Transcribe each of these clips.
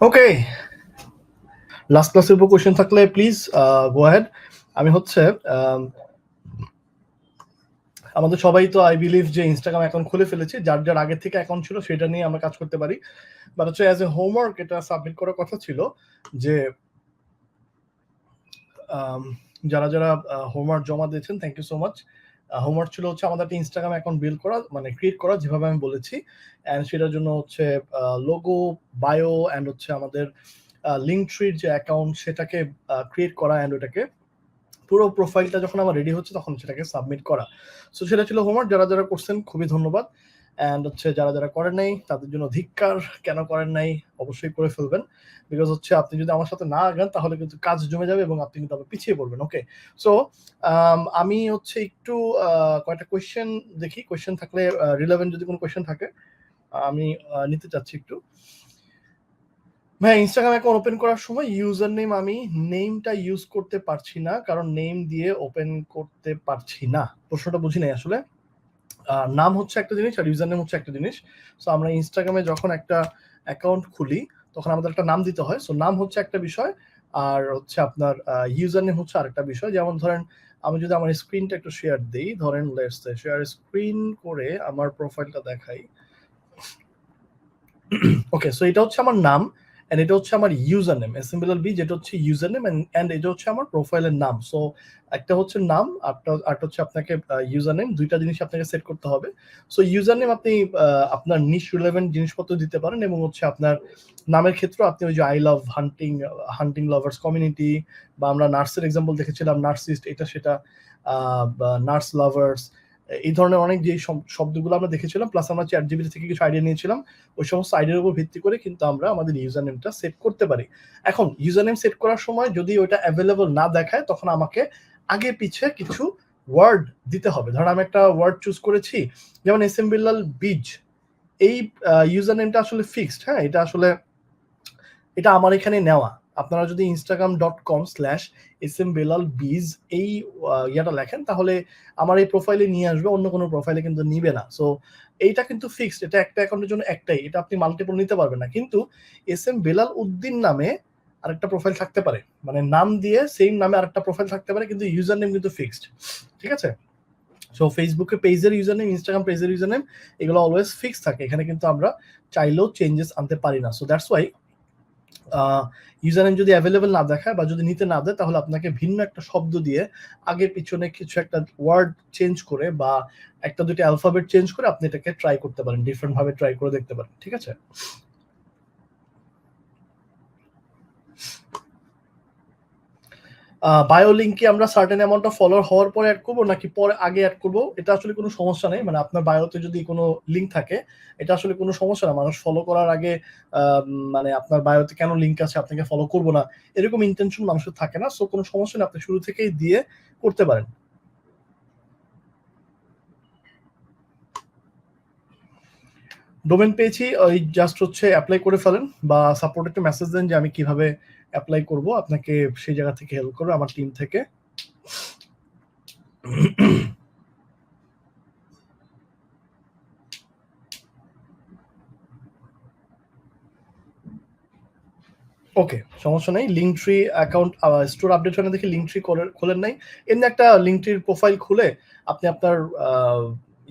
ওকে, last ক্লাসের উপর question থাকলে প্লিজ গো অ্যাহেড। আমি হচ্ছে আমাদের সবাই তো আই বিলিভ যে ইনস্টাগ্রাম অ্যাকাউন্ট খুলে ফেলেছি, যার যার আগে থেকে অ্যাকাউন্ট ছিল সেটা নিয়ে আমরা কাজ করতে পারি। বাট হচ্ছে অ্যাজ এ হোমওয়ার্ক এটা সাবমিট করার কথা ছিল যে যারা যারা হোমওয়ার্ক জমা দিয়েছেন, thank you so much. Homework ছিল হচ্ছে আমাদের একটা ইনস্টাগ্রাম অ্যাকাউন্ট বিল্ড করা, মানে ক্রিয়েট করা, যেভাবে আমি বলেছি। অ্যান্ড সেটার জন্য হচ্ছে লোগো, বায়ো অ্যান্ড হচ্ছে আমাদের লিঙ্ক ট্রির যে অ্যাকাউন্ট সেটাকে ক্রিয়েট করা, অ্যান্ড ওটাকে পুরো প্রোফাইলটা যখন আমার রেডি হচ্ছে তখন সেটাকে সাবমিট করা। সো সেটা ছিল হোমওয়ার্ক। যারা যারা করছেন খুবই ধন্যবাদ। অ্যান্ড হচ্ছে যারা যারা করেন নাই তাদের জন্য ধিক্কার। কেন করেন নাই? অবশ্যই করে ফেলবেন। বিকজ হচ্ছে আপনি যদি আমার সাথে না আগান তাহলে কিন্তু কাজ জমে যাবে এবং আপনি কিন্তু আবার পিছিয়ে পড়বেন। ওকে, সো আমি হচ্ছে একটু কয়েকটা কোয়েশ্চেন দেখি, কোয়েশ্চেন থাকলে রিলেভেন্ট যদি কোনো কোয়েশ্চেন থাকে আমি নিতে চাচ্ছি একটু। ভাই, ইনস্টাগ্রাম অ্যাকাউন্ট ওপেন করার সময় ইউজার নেম আমি নেমটা ইউজ করতে পারছি না, কারণ নেম দিয়ে ওপেন করতে পারছি না। প্রশ্নটা বুঝি নাই আসলে। নাম হচ্ছে একটা জিনিস আর ইউজার নেম হচ্ছে একটা জিনিস। সো আমরা ইনস্টাগ্রামে যখন একটা অ্যাকাউন্ট খুলি তখন আমাদের একটা নাম দিতে হয়। সো নাম হচ্ছে একটা বিষয়, আর হচ্ছে আপনার ইউজার নেম হচ্ছে আরেকটা বিষয়। যেমন ধরেন আমি যদি আমার স্ক্রিনটা একটু শেয়ার দিই, ধরেন লেটস সে শেয়ার স্ক্রিন করে আমার প্রোফাইলটা দেখাই। ওকে, সো এটা হচ্ছে আমার নাম, এন্ড এটা হচ্ছে আমার ইউজার নেম, সিম্বল বি, যেটা হচ্ছে ইউজার নেম, এন্ড এটা হচ্ছে আমার প্রোফাইলের নাম। সো একটা হচ্ছে নাম, আরটা হচ্ছে আপনাকে ইউজার নেম, দুইটা জিনিস আপনাকে সেট করতে হবে। সো ইউজার নেম আপনি আপনার নিশ রিলেভেন্ট জিনিসপত্র দিতে পারেন, এবং হচ্ছে আপনার নামের ক্ষেত্রে আপনি ওই যে I love hunting, hunting lovers community, বা আমরা নার্সের এক্সাম্পল দেখেছিলাম, নার্সিস্ট, এটা সেটা, নার্স লাভার্স, এই ধরনের অনেক যে শব্দগুলো আমরা দেখেছিলাম, প্লাস আমরা চ্যাট জিপিটি থেকে কিছু আইডিয়া নিয়েছিলাম। ওই সমস্ত আইডিয়ার উপর ভিত্তি করে কিন্তু আমরা আমাদের ইউজার নেমটা সেট করতে পারি। এখন ইউজার নেম সেট করার সময় যদি ওইটা অ্যাভেলেবল না দেখায় তখন আমাকে আগে পিছে কিছু ওয়ার্ড দিতে হবে। ধরুন আমি একটা ওয়ার্ড চুজ করেছি, যেমন এস এম বিল্লাল বীজ, এই ইউজার নেমটা আসলে ফিক্সড। হ্যাঁ, এটা আসলে এটা আমার এখানে নেওয়া। আপনারা যদি instagram.com/smbelal-biz এই ইয়াটা লেখেন তাহলে আমার এই প্রোফাইলে নিয়ে আসবে, অন্য কোনো প্রোফাইলে কিন্তু নিবে না। সো এইটা কিন্তু ফিক্সড, এটা একটা অ্যাকাউন্টের জন্য একটাই, এটা আপনি মাল্টিপল নিতে পারবেন না। কিন্তু এস এম বেলাল উদ্দিন নামে আরেকটা প্রোফাইল থাকতে পারে, মানে নাম দিয়ে সেম নামে আরেকটা প্রোফাইল থাকতে পারে, কিন্তু ইউজার নেম কিন্তু ফিক্সড। ঠিক আছে? সো ফেসবুকে পেজের ইউজার নেম, ইনস্টাগ্রাম পেজের ইউজার নেম, এগুলো অলওয়েজ ফিক্স থাকে। এখানে কিন্তু আমরা চাইলেও চেঞ্জেস আনতে পারি না। So that's why user name যদি অ্যাভেলেবল না দেখায় বা যদি নিতে না দেয় তাহলে আপনাকে ভিন্ন একটা শব্দ দিয়ে আগে পিছনে কিছু একটা ওয়ার্ড চেঞ্জ করে বা একটা দুটো অ্যালফাবেট চেঞ্জ করে আপনি এটাকে ট্রাই করতে পারেন, ডিফারেন্ট ভাবে ট্রাই করে দেখতে পারেন। ঠিক আছে? বায়ো লিঙ্ক কি আমরা সার্টেন অ্যামাউন্ট অফ ফলোয়ার হওয়ার পরে অ্যাড করবো নাকি পরে আগে অ্যাড করবো? এটা আসলে কোনো সমস্যা নেই। মানে আপনার বায়োতে যদি কোনো লিঙ্ক থাকে এটা আসলে কোনো সমস্যা না। মানুষ ফলো করার আগে মানে আপনার বায়োতে কেন লিঙ্ক আছে আপনাকে ফলো করবো না এরকম ইন্টেনশন মানুষের থাকে না। সো কোনো সমস্যা নেই, আপনি শুরু থেকেই দিয়ে করতে পারেন। ডোমেন পেয়েছি, ওই জাস্ট হচ্ছে অ্যাপ্লাই করে ফেলেন বা সাপোর্ট একটা মেসেজ দেন যে আমি কিভাবে অ্যাপ্লাই করব, আপনাকে সেই জায়গা থেকে হেল্প করবে আমার টিম থেকে। ওকে, সমস্যা নেই। Link tree account store update হয় না দেখে লিঙ্ক ট্রি খোলেন নাই। এমনি একটা লিঙ্ক ট্রির প্রোফাইল খুলে আপনি আপনার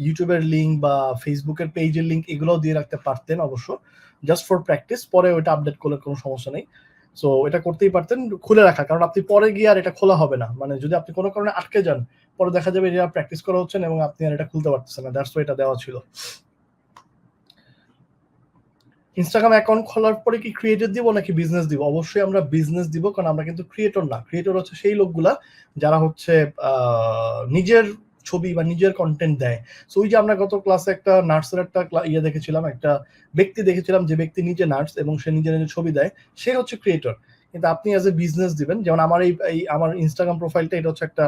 ইউটিউবের লিঙ্ক বা ফেসবুকের পেজের লিঙ্ক এগুলোও দিয়ে রাখতে পারতেন অবশ্য, জাস্ট ফর প্র্যাকটিস। পরে ওইটা আপডেট করলে কোনো সমস্যা নেই। সো এটা করতেই পারতেন খুলে রাখা, কারণ আপনি পরে গিয়ে আর এটা খোলা হবে না। মানে যদি আপনি কোনো কারণে আটকে যান পরে দেখা যাবে এটা প্র্যাকটিস করা হচ্ছেন এবং আপনি আর এটা খুলতে পারতেছেন না। দ্যাটস ওয়াই এটা দেওয়া ছিল। ইনস্টাগ্রাম অ্যাকাউন্ট খোলার পরে কি ক্রিয়েটর দিব নাকি বিজনেস দিব? অবশ্যই আমরা বিজনেস দিব, কারণ আমরা কিন্তু ক্রিয়েটর না। ক্রিয়েটর হচ্ছে সেই লোকগুলা যারা হচ্ছে নিজের ছবি বা নিজের কন্টেন্ট দেয়। সো ওই যে আমরা গত ক্লাসে একটা নার্সের একটা ইয়ে দেখেছিলাম, একটা ব্যক্তি দেখেছিলাম যে ব্যক্তি নিজে নার্স এবং সে নিজে নিজে ছবি দেয়, সে হচ্ছে ক্রিয়েটর। কিন্তু আপনি অ্যাজ এ বিজনেস দিবেন, যেমন আমার এই আমার ইনস্টাগ্রাম প্রোফাইলটা এটা হচ্ছে একটা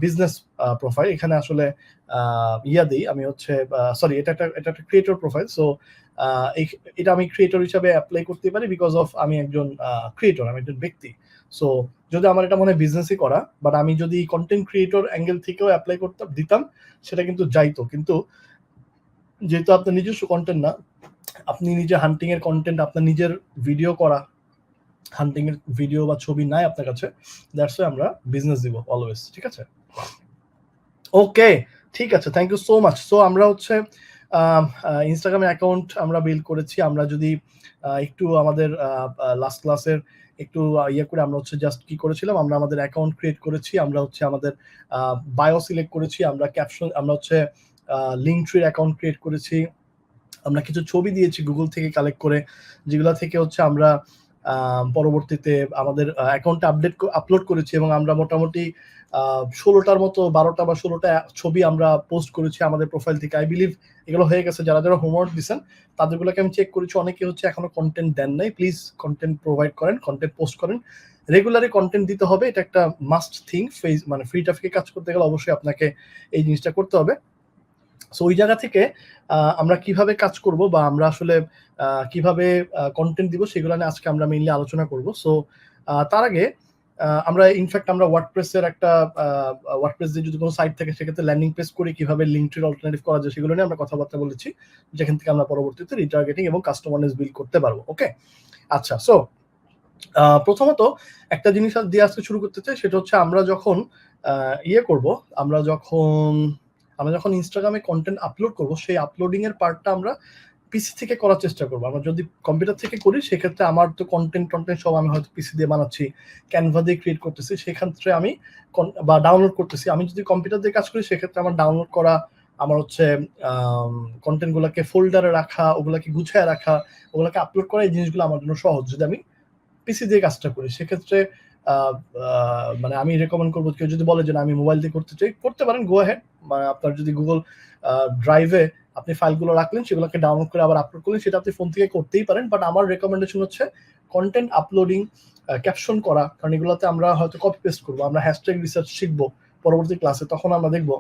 বিজনেস প্রোফাইল। এখানে আসলে ইয়া দিই আমি হচ্ছে সরি, এটা একটা ক্রিয়েটর প্রোফাইল। সো এটা আমি ক্রিয়েটর হিসাবে অ্যাপ্লাই করতে পারি বিকজ অফ আমি একজন ক্রিয়েটর, আমি একজন ব্যক্তি। সো যদি আমার এটা মনে হয় বিজনেসই করা, বাট আমি যদি কন্টেন্ট ক্রিয়েটর অ্যাঙ্গেল থেকেও অ্যাপ্লাই দিতাম সেটা কিন্তু যাইতো। কিন্তু যেহেতু আপনার নিজস্ব কন্টেন্ট না, আপনি নিজে হান্টিং এর কন্টেন্ট, আপনার নিজের ভিডিও করা হান্টিং এর ভিডিও বা ছবি নাই আপনার কাছে, দ্যাটস ওয়াই আমরা বিজনেস দিব অলওয়েজ, ঠিক আছে? ওকে, ঠিক আছে, thank you so much. So আমরা হচ্ছে ইনস্টাগ্রামে অ্যাকাউন্ট আমরা বিল্ড করেছি। আমরা যদি একটু আমাদের লাস্ট ক্লাসের একটু ইয়ে করে আমরা হচ্ছে জাস্ট কি করেছিলাম, আমরা আমাদের অ্যাকাউন্ট ক্রিয়েট করেছি, আমরা হচ্ছে আমাদের বায়ো সিলেক্ট করেছি, আমরা ক্যাপশন, আমরা হচ্ছে লিঙ্কট্রির অ্যাকাউন্ট ক্রিয়েট করেছি, আমরা কিছু ছবি দিয়েছি গুগল থেকে কালেক্ট করে, যেগুলো থেকে হচ্ছে আমরা পরবর্তীতে আমাদের অ্যাকাউন্টে আপলোড করেছি, এবং আমরা মোটামুটি 16টার মতো 12টা বা 16টা ছবি আমরা পোস্ট করেছি আমাদের প্রোফাইল থেকে। আই বিলিভ এগুলো হয়ে গেছে। যারা যারা হোমওয়ার্ক দিচ্ছেন তাদেরগুলোকে আমি চেক করেছি, অনেকে হচ্ছে এখনো কন্টেন্ট দেন নাই। প্লিজ কন্টেন্ট প্রোভাইড করেন, কন্টেন্ট পোস্ট করেন, রেগুলারই কন্টেন্ট দিতে হবে, এটা একটা মাস্ট থিং। মানে ফ্রি ট্রাফিকে কাজ করতে গেলে অবশ্যই আপনাকে এই জিনিসটা করতে হবে। সো ওই জায়গা থেকে আমরা কিভাবে কাজ করব বা আমরা আসলে কিভাবে কন্টেন্ট দিব সেগুলো নিয়ে আজকে আমরা মেইনলি আলোচনা করব। সো তার আগে আমরা ইনফ্যাক্ট আমরা ওয়ার্ডপ্রেসের একটা ওয়ার্ডপ্রেস দিয়ে যদি কোনো সাইট থাকে সেক্ষেত্রে ল্যান্ডিং পেজ করে কিভাবে লিঙ্কট্রির অল্টারনেটিভ করা যায় সেগুলো নিয়ে আমরা কথাবার্তা বলেছি, যেখান থেকে আমরা পরবর্তীতে রিটার্গেটিং এবং কাস্টমারনেস বিল্ড করতে পারবো। ওকে, আচ্ছা। সো প্রথমত একটা জিনিস দিয়ে আজকে শুরু করতে চাই, সেটা হচ্ছে আমরা যখন ইয়ে করব, আমরা যখন ইনস্টাগ্রামে কন্টেন্ট আপলোড করব, সেই আপলোডিং এর পার্টটা আমরা পিসি থেকে করার চেষ্টা করবো। আমরা যদি কম্পিউটার থেকে করি সেক্ষেত্রে আমার তো কন্টেন্ট সব আমি হয়তো পিসি দিয়ে বানাচ্ছি, ক্যানভা দিয়ে ক্রিয়েট করতেছি, সেক্ষেত্রে আমি বা ডাউনলোড করতেছি। আমি যদি কম্পিউটার দিয়ে কাজ করি সেক্ষেত্রে আমার ডাউনলোড করা, আমার হচ্ছে কন্টেন্ট গুলাকে ফোল্ডারে রাখা, ওগুলাকে গুছিয়ে রাখা, ওগুলাকে আপলোড করা, এই জিনিসগুলো আমার জন্য সহজ। যদি আমি পিসি দিয়ে কাজটা করি সেক্ষেত্রে মানে আমি রেকমেন্ড করবো, কেউ যদি বলে যে আমি মোবাইল দিয়ে করতে চাই, করতে পারেন, গো আহেড। মানে আপনার যদি গুগল ড্রাইভে আপনি ফাইলগুলো রাখলেন, সেগুলোকে ডাউনলোড করে আবার আপলোড করলেন, সেটা আপনি ফোন থেকে করতেই পারেন। বাট আমার রেকমেন্ডেশন হচ্ছে কন্টেন্ট আপলোডিং, ক্যাপশন করা, কারণ এগুলোতে আমরা হয়তো কপি পেস্ট করবো। আমরা হ্যাশট্যাগ রিসার্চ শিখবো পরবর্তী ক্লাসে, তখন আমরা দেখবো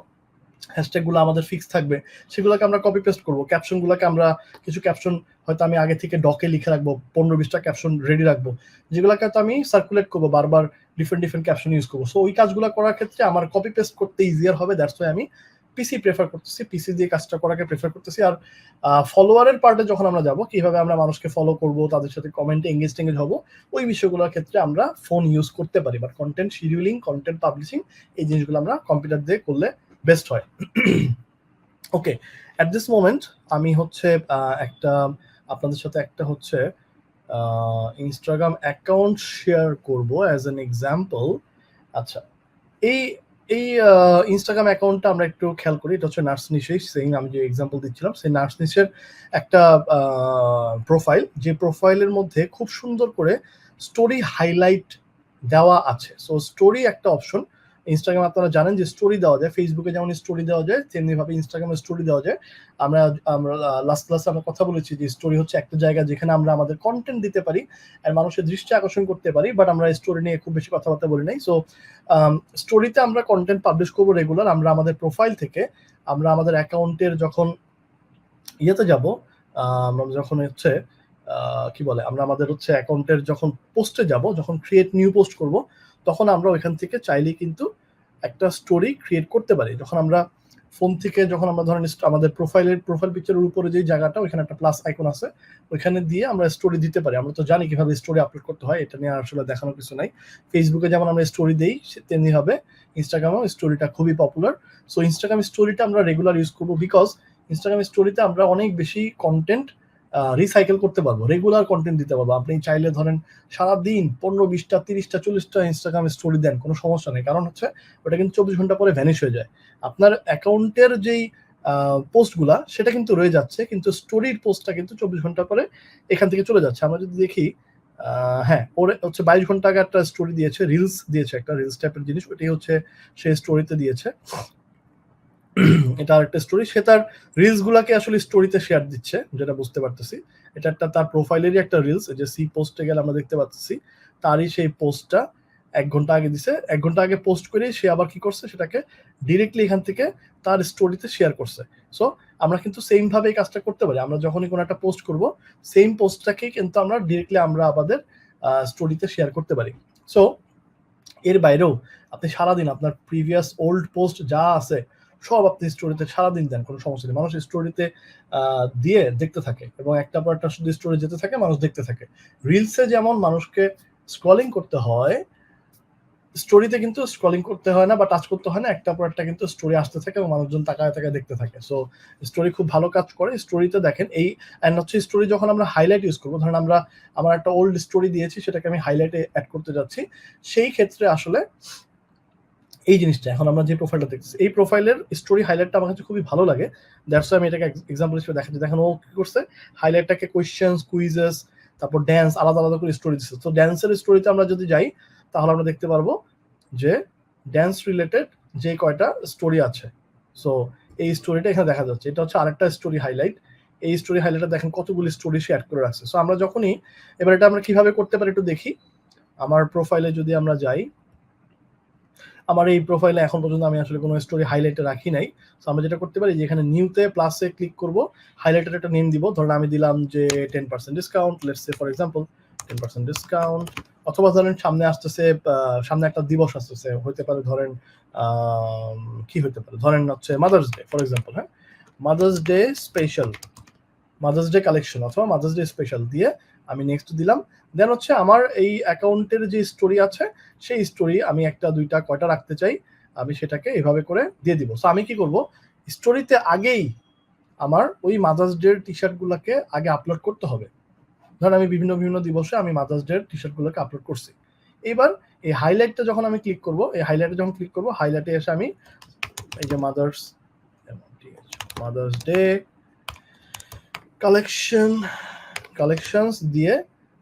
হ্যাশট্যাগ গুলো আমাদের ফিক্স থাকবে, সেগুলোকে আমরা কপি পেস্ট করবো। ক্যাপশন গুলোকে আমরা কিছু ক্যাপশন হয়তো আমি আগে থেকে ডকে লিখে রাখবো, 15-20টা ক্যাপশন রেডি রাখবো, যেগুলোকে হয়তো আমি সার্কুলেট করবো, বারবার ডিফারেন্ট ক্যাপশন ইউজ করবো। সো ওই কাজগুলো করার ক্ষেত্রে আমার কপি পেস্ট করতে ইজিয়ার হবে, দ্যাটস ওয়াই আমি পিসি প্রেফার করতেছি, পিসি দিয়ে কাজটা করাকে প্রেফার করতেছি। আর ফলোয়ারের পার্টে যখন আমরা যাবো, কিভাবে আমরা মানুষকে ফলো করব, তাদের সাথে কমেন্টে এঙ্গেজ হবো, ওই বিষয়গুলোর ক্ষেত্রে আমরা ফোন ইউজ করতে পারি। But content scheduling, content publishing, এই জিনিসগুলো আমরা কম্পিউটার দিয়ে করলে বেস্ট হয়। ওকে, অ্যাট দিস মোমেন্ট আমি হচ্ছে একটা আপনাদের সাথে একটা হচ্ছে ইনস্টাগ্রাম অ্যাকাউন্ট শেয়ার করব অ্যাজ এন এক্সাম্পল। আচ্ছা, এই এই ইনস্টাগ্রাম অ্যাকাউন্টটা আমরা একটু খেয়াল করি। এটা হচ্ছে নার্স নিশে, সেই আমি যে এক্সাম্পল দিচ্ছিলাম, সেই নার্স নিশের একটা প্রোফাইল, যে প্রোফাইলের মধ্যে খুব সুন্দর করে স্টোরি হাইলাইট দেওয়া আছে। সো স্টোরি একটা অপশন ইনস্টাগ্রাম, আপনারা জানেন যে স্টোরি দেওয়া যায়, ফেসবুকে যেমন স্টোরি দেওয়া যায় তেমনি ভাবে ইনস্টাগ্রামে স্টোরি দেওয়া যায়। আমরা লাস্ট ক্লাসে আমরা কথা বলেছি যে স্টোরি হচ্ছে একটা জায়গা যেখানে আমরা আমাদের কন্টেন্ট দিতে পারি আর মানুষের দৃষ্টি আকর্ষণ করতে পারি, বাট আমরা স্টোরি নিয়ে খুব বেশি কথাবার্তা বলি নাই। সো স্টোরিতে আমরা কন্টেন্ট পাবলিশ করবো রেগুলার। আমরা আমাদের প্রোফাইল থেকে আমরা আমাদের অ্যাকাউন্টের যখন ইয়েতে যাব, আমরা যখন হচ্ছে কি বলে, আমরা আমাদের হচ্ছে অ্যাকাউন্টের যখন পোস্টে যাব, যখন ক্রিয়েট নিউ পোস্ট করব, তখন আমরা ওইখান থেকে চাইলেই কিন্তু একটা স্টোরি ক্রিয়েট করতে পারি। যখন আমরা ফোন থেকে, যখন আমরা ধরেন আমাদের প্রোফাইল পিকচারের উপরে যে জায়গাটা, ওইখানে একটা প্লাস আইকন আছে, ওইখানে দিয়ে আমরা স্টোরি দিতে পারি। আমরা তো জানি কিভাবে স্টোরি আপলোড করতে হয়, এটা নিয়ে আসলে দেখানোর কিছু নাই। ফেসবুকে যেমন আমরা স্টোরি দেই, তেমনি হবে ইনস্টাগ্রামেও স্টোরিটা খুবই পপুলার। সো ইনস্টাগ্রাম স্টোরিটা আমরা রেগুলার ইউজ করবো, বিকজ ইনস্টাগ্রাম স্টোরিতে আমরা অনেক বেশি কন্টেন্ট রিসাইকেল করতে পারবো, রেগুলার কন্টেন্ট দিতে পারবো। আপনি চাইলে ধরেন সারাদিন 15, 20টা, 30টা, 40টা ইনস্টাগ্রাম স্টোরি দেন, কোনো সমস্যা নেই, কারণ হচ্ছে ওটা কিন্তু 24 ঘন্টা পরে ভ্যানিশ হয়ে যায়। আপনার অ্যাকাউন্টের যেই পোস্টগুলা সেটা কিন্তু রয়ে যাচ্ছে, কিন্তু স্টোরির পোস্টটা কিন্তু 24 ঘন্টা পরে এখান থেকে চলে যাচ্ছে। আমরা যদি দেখি, হ্যাঁ, ওরে হচ্ছে 22 ঘন্টা আগে একটা স্টোরি দিয়েছে, রিলস দিয়েছে, একটা রিলস টাইপের জিনিস, ওটাই হচ্ছে সে স্টোরিতে দিয়েছে। এটা আরেকটা স্টোরি, সে তার রিলস গুলাকে আসলে স্টোরিতে শেয়ার দিচ্ছে, যেটা বুঝতে পারতেছি। এটা একটা তার প্রোফাইলেরই একটা রিলস, যে সি পোস্টে গেলে আমরা দেখতে পাচ্ছি তারই সেই পোস্টটা 1 ঘন্টা আগে দিছে। 1 ঘন্টা আগে পোস্ট করে সে আবার কি করছে, সেটাকে ডিরেক্টলি এখান থেকে তার স্টোরিতে শেয়ার করছে। সো আমরা কিন্তু সেম ভাবে এই কাজটা করতে পারি। আমরা যখনই কোনো একটা পোস্ট করব, সেম পোস্টটাকে কিন্তু আমরা ডিরেক্টলি আমরা আমাদের স্টোরিতে শেয়ার করতে পারি। সো এর বাইরেও আপনি সারাদিন আপনার প্রিভিয়াস ওল্ড পোস্ট যা আছে সব আপনি স্টোরিতে সারাদিন দেন, কোনো সমস্যা নেই। মানুষ স্টোরিতে দিয়ে দেখতে থাকে এবং একটা পর একটা শুধু স্টোরি যেতে থাকে, মানুষ দেখতে থাকে। রিলসে যেমন মানুষকে স্ক্রলিং করতে হয়, স্টোরিতে কিন্তু স্ক্রলিং করতে হয় না বা টাচ করতে হয় না, একটা পর একটা কিন্তু স্টোরি আসতে থাকে এবং মানুষজন তাকায় তাকায় দেখতে থাকে। সো স্টোরি খুব ভালো কাজ করে। স্টোরিতে দেখেন এই অ্যান্ড হচ্ছে স্টোরি যখন আমরা হাইলাইট ইউজ করবো, ধরেন আমার একটা ওল্ড স্টোরি দিয়েছি, সেটাকে আমি হাইলাইটে অ্যাড করতে যাচ্ছি, সেই ক্ষেত্রে আসলে এই জিনিসটা এখন আমরা যে প্রোফাইলটা দেখতেছি, এই প্রোফাইলের স্টোরি হাইলাইটটা আমার কাছে খুবই ভালো লাগে। দ্যাটস ওয়াই আমি এটাকে এক্সাম্পল হিসেবে দেখাচ্ছি। দেখেন ও কি করছে, হাইলাইটটাকে কোয়েশ্চেন্স, কুইজেস, তারপর ড্যান্স আলাদা আলাদা করে স্টোরি দিচ্ছে। তো ড্যান্সের স্টোরিতে আমরা যদি যাই, তাহলে আমরা দেখতে পারবো যে ড্যান্স রিলেটেড যে কয়টা স্টোরি আছে। সো এই স্টোরিটা এখানে দেখা যাচ্ছে, এটা হচ্ছে আরেকটা স্টোরি হাইলাইট। এই স্টোরি হাইলাইটে দেখেন কতগুলি স্টোরি সে অ্যাড করে রাখছে। সো আমরা যখনই এবার এটা আমরা কিভাবে করতে পারি একটু দেখি। আমার প্রোফাইলে যদি আমরা যাই, আমার এই প্রোফাইলে এখন পর্যন্ত আমি আসলে কোনো স্টোরি হাইলাইটে রাখি নাই। সো আমরা যেটা করতে পারি যে এখানে নিউতে প্লাসে ক্লিক করব, হাইলাইটের একটা নেম দিব, ধরেন আমি দিলাম যে 10% discount, let's say for example 10% discount. অথবা ধরেন সামনে আসতেছে, সামনে একটা দিবস আসতেছে, হতে পারে ধরেন কি হতে পারে, ধরেন হচ্ছে মাদার্স ডে ফর এক্সাম্পল। হ্যাঁ, mother's day special, mother's day collection অথবা মাদার্স ডে স্পেশাল দিয়ে আমি নেক্সট দিলাম। দেন হচ্ছে আমার এই অ্যাকাউন্টের যে স্টোরি আছে, সেই স্টোরি আমি একটা দুইটা কয়টা রাখতে চাই, আমি সেটাকে এভাবে করে দিয়ে দিব। সো আমি কি করব, স্টোরিতে আগেই আমার ওই মাদার্স ডে টি শার্টগুলোকে আগে আপলোড করতে হবে। ধরেন আমি বিভিন্ন বিভিন্ন দিবসে আমি মাদার্স ডে টি শার্টগুলোকে আপলোড করছি। এবার এই হাইলাইটটা যখন আমি ক্লিক করব, এই হাইলাইটে যখন ক্লিক করব, হাইলাইটে এসে আমি এই যে মাদার্স ডে কালেকশনস দিয়ে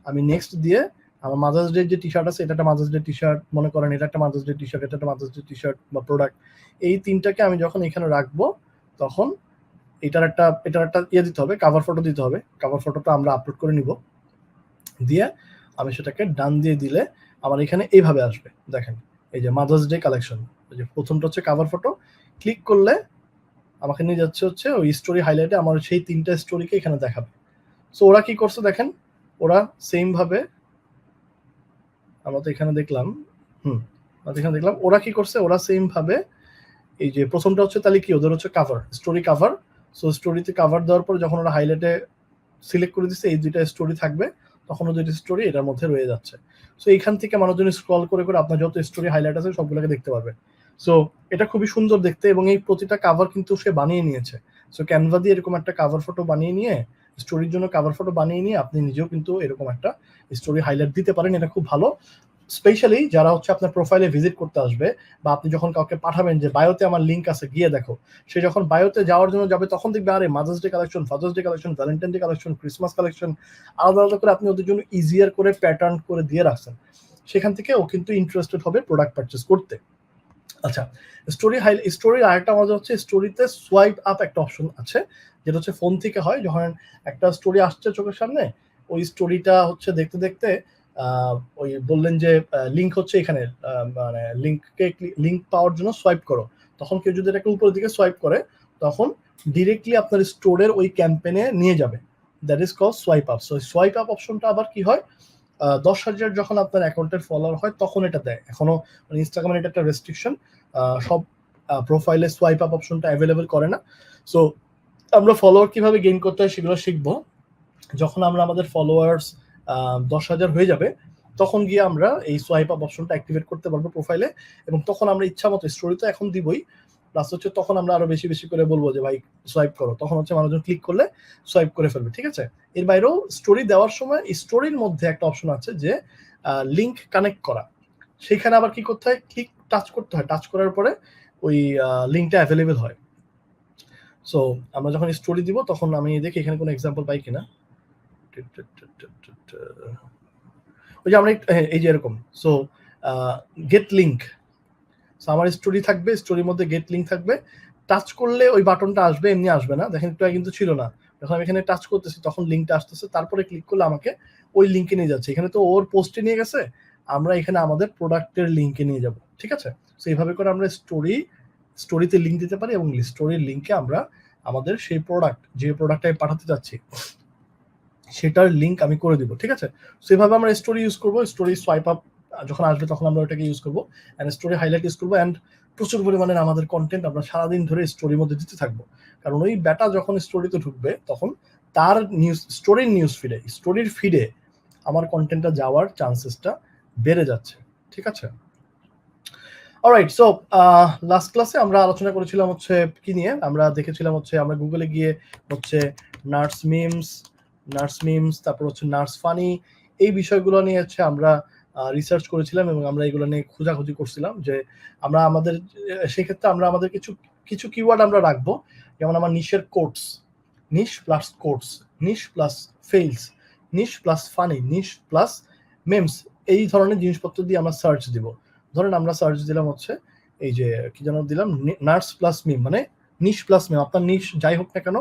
আমি নেক্সট দিয়ে আমার মাদার্স ডে যে টি শার্ট আছে, এটা একটা মাদার্স ডে টি শার্ট মনে করেন, এটা একটা মাদার্স ডে টি শার্ট, এটা একটা মাদার্স ডে টি শার্ট বা প্রোডাক্ট, এই তিনটাকে আমি যখন এখানে রাখবো, তখন এটার একটা ইয়ে দিতে হবে, কাভার ফটো দিতে হবে। কাভার ফটোটা আমরা আপলোড করে নিব, দিয়ে আমি সেটাকে ডান দিয়ে দিলে আমার এখানে এইভাবে আসবে। দেখেন এই যে মাদার্স ডে কালেকশন, এই যে প্রথমটা হচ্ছে কাভার ফটো, ক্লিক করলে আমাকে নিয়ে যাচ্ছে হচ্ছে ওই স্টোরি হাইলাইটে, আমার সেই তিনটা স্টোরিকে এখানে দেখাবে। সো ওরা কি করছে দেখেন, ওরা সেম ভাবে, আমরা তো এখানে দেখলাম, ওরা কি করছে, ওরা সেম ভাবে এই যে প্রথমটা হচ্ছে, তাহলে কি ওদের হচ্ছে কাভার, স্টোরি কাভার। সো স্টোরিতে কাভার দেওয়ার পর যখন ওরা হাইলাইটে সিলেক্ট করে দিচ্ছে এই দুইটা স্টোরি থাকবে, তখন ওদের স্টোরি এটার মধ্যে রয়ে যাচ্ছে। সো এইখান থেকে মানুষজন স্ক্রল করে করে আপনার যত স্টোরি হাইলাইট আছে সবগুলোকে দেখতে পারবে। সো এটা খুবই সুন্দর দেখতে, এবং এই প্রতিটা কাভার কিন্তু সে বানিয়ে নিয়েছে। সো ক্যানভা দিয়ে এরকম একটা কাভার ফটো বানিয়ে নিয়ে, স্টোরির জন্য কাভার ফটো বানিয়ে নিয়ে আপনি নিজেও কিন্তু এরকম একটা স্টোরি হাইলাইট দিতে পারেন। এটা খুব ভালো, স্পেশালি যারা হচ্ছে আপনার প্রোফাইলে ভিজিট করতে আসবে, বা আপনি যখন কাউকে পাঠাবেন যে বায়োতে আমার লিঙ্ক আছে গিয়ে দেখো, সে যখন বায়োতে যাওয়ার জন্য যাবে তখন দেখবে আরে mother's day collection, father's day collection, Valentine day collection, Christmas collection, আলাদা আলাদা করে আপনি ওদের জন্য ইজিয়ার করে প্যাটার্ন করে দিয়ে রাখছেন। সেখান থেকে ও কিন্তু ইন্টারেস্টেড হবে প্রোডাক্ট পারচেস করতে। আচ্ছা, স্টোরির আরেকটা মজা হচ্ছে, স্টোরিতে সোয়াইপ আপ একটা অপশন আছে, যেটা হচ্ছে ফোন থেকে হয়। যখন একটা স্টোরি আসছে চোখের সামনে, ওই স্টোরিটা হচ্ছে দেখতে দেখতে ওই বললেন যে লিঙ্ক হচ্ছে এখানে, মানে লিঙ্ক পাওয়ার জন্য সোয়াইপ করো, তখন কেউ যদি এটাকে উপরের দিকে সোয়াইপ করে, তখন ডিরেক্টলি আপনার স্টোরের ওই ক্যাম্পেনে নিয়ে যাবে। That is call swipe up. So swipe up অপশনটা আবার কি হয়, 10,000 যখন আপনার অ্যাকাউন্টের ফলোয়ার হয় তখন এটা দেয়। এখনো ইনস্টাগ্রামের এটা একটা রেস্ট্রিকশন, সব প্রোফাইলে সোয়াইপ আপ অপশনটা অ্যাভেলেবল করে না। সো আমরা ফলোয়ার কিভাবে গেইন করতে হয় সেগুলো শিখবো। যখন আমরা আমাদের ফলোয়ার্স 10,000 হয়ে যাবে, তখন গিয়ে আমরা এই সোয়াইপ আপ অপশনটা অ্যাক্টিভেট করতে পারবো প্রোফাইলে, এবং তখন আমরা ইচ্ছা মতো, স্টোরি তো এখন দিবই, প্লাস হচ্ছে তখন আমরা আরো বেশি বেশি করে বলবো যে ভাই সোয়াইপ করো, তখন হচ্ছে মানুষজন ক্লিক করলে সোয়াইপ করে ফেলবে। ঠিক আছে, এর বাইরেও স্টোরি দেওয়ার সময় স্টোরির মধ্যে একটা অপশন আছে যে লিঙ্ক কানেক্ট করা, সেখানে আবার কি করতে হয়, টাচ করতে হয়, টাচ করার পরে ওই লিঙ্কটা অ্যাভেলেবেল হয়। সো আমরা যখন স্টোরি দিব, তখন আমি দেখি এখানে কোনো এক্সাম্পল পাই কিনা। ওই যে আমরা এই যে এরকম, সো গেট লিঙ্ক, আমার স্টোরি থাকবে, স্টোরির মধ্যে গেট লিঙ্ক থাকবে, টাচ করলে ওই বাটনটা আসবে, এমনি আসবে না। দেখেন একটু কিন্তু ছিল না, যখন আমি এখানে টাচ করতেছি তখন লিঙ্কটা আসতেছে, তারপরে ক্লিক করলে আমাকে ওই লিঙ্কে নিয়ে যাচ্ছে। এখানে তো ওর পোস্টে নিয়ে গেছে, আমরা এখানে আমাদের প্রোডাক্টের লিঙ্কে নিয়ে যাব। ঠিক আছে, সো এইভাবে করে আমরা স্টোরিতে লিঙ্ক দিতে পারি, এবং স্টোরির লিঙ্কে আমরা আমাদের সেই প্রোডাক্ট, যে প্রোডাক্টটা আমি পাঠাতে চাচ্ছি সেটার লিঙ্ক আমি করে দিব। ঠিক আছে, সেভাবে আমরা স্টোরি ইউজ করবো। স্টোরি সোয়াইপ আপ যখন আসবে তখন আমরা ওটাকে ইউজ করবো, অ্যান্ড স্টোরি হাইলাইট ইউজ করবো, অ্যান্ড প্রচুর পরিমাণের আমাদের কন্টেন্ট আমরা সারাদিন ধরে স্টোরির মধ্যে দিতে থাকবো, কারণ ওই ব্যাটা যখন স্টোরিতে ঢুকবে তখন তার স্টোরির ফিডে আমার কন্টেন্টটা যাওয়ার চান্সেসটা বেড়ে যাচ্ছে। ঠিক আছে, অলরাইট। সো লাস্ট ক্লাসে আমরা আলোচনা করেছিলাম হচ্ছে কি নিয়ে, আমরা দেখেছিলাম হচ্ছে আমরা গুগলে গিয়ে হচ্ছে নার্স মিমস, তারপর হচ্ছে নার্স ফানি, এই বিষয়গুলো নিয়ে হচ্ছে আমরা রিসার্চ করেছিলাম এবং আমরা এগুলো নিয়ে খোঁজাখুঁজি করছিলাম যে আমরা আমাদের সেক্ষেত্রে আমরা আমাদের কিছু কিওয়ার্ড আমরা রাখবো, যেমন আমার নিশের কোটস, নিশ প্লাস কোটস, নিশ প্লাস ফেইলস, নিশ প্লাস ফানি, নিশ প্লাস মেমস, এই ধরনের জিনিসপত্র দিয়ে আমরা সার্চ দিব। ধরেন আমরা সার্চ দিলাম হচ্ছে এই যে কি যেন দিলাম, নার্স প্লাস মিম, মানে নিশ প্লাস মেম, আপনার নিশ যাই হোক না কেন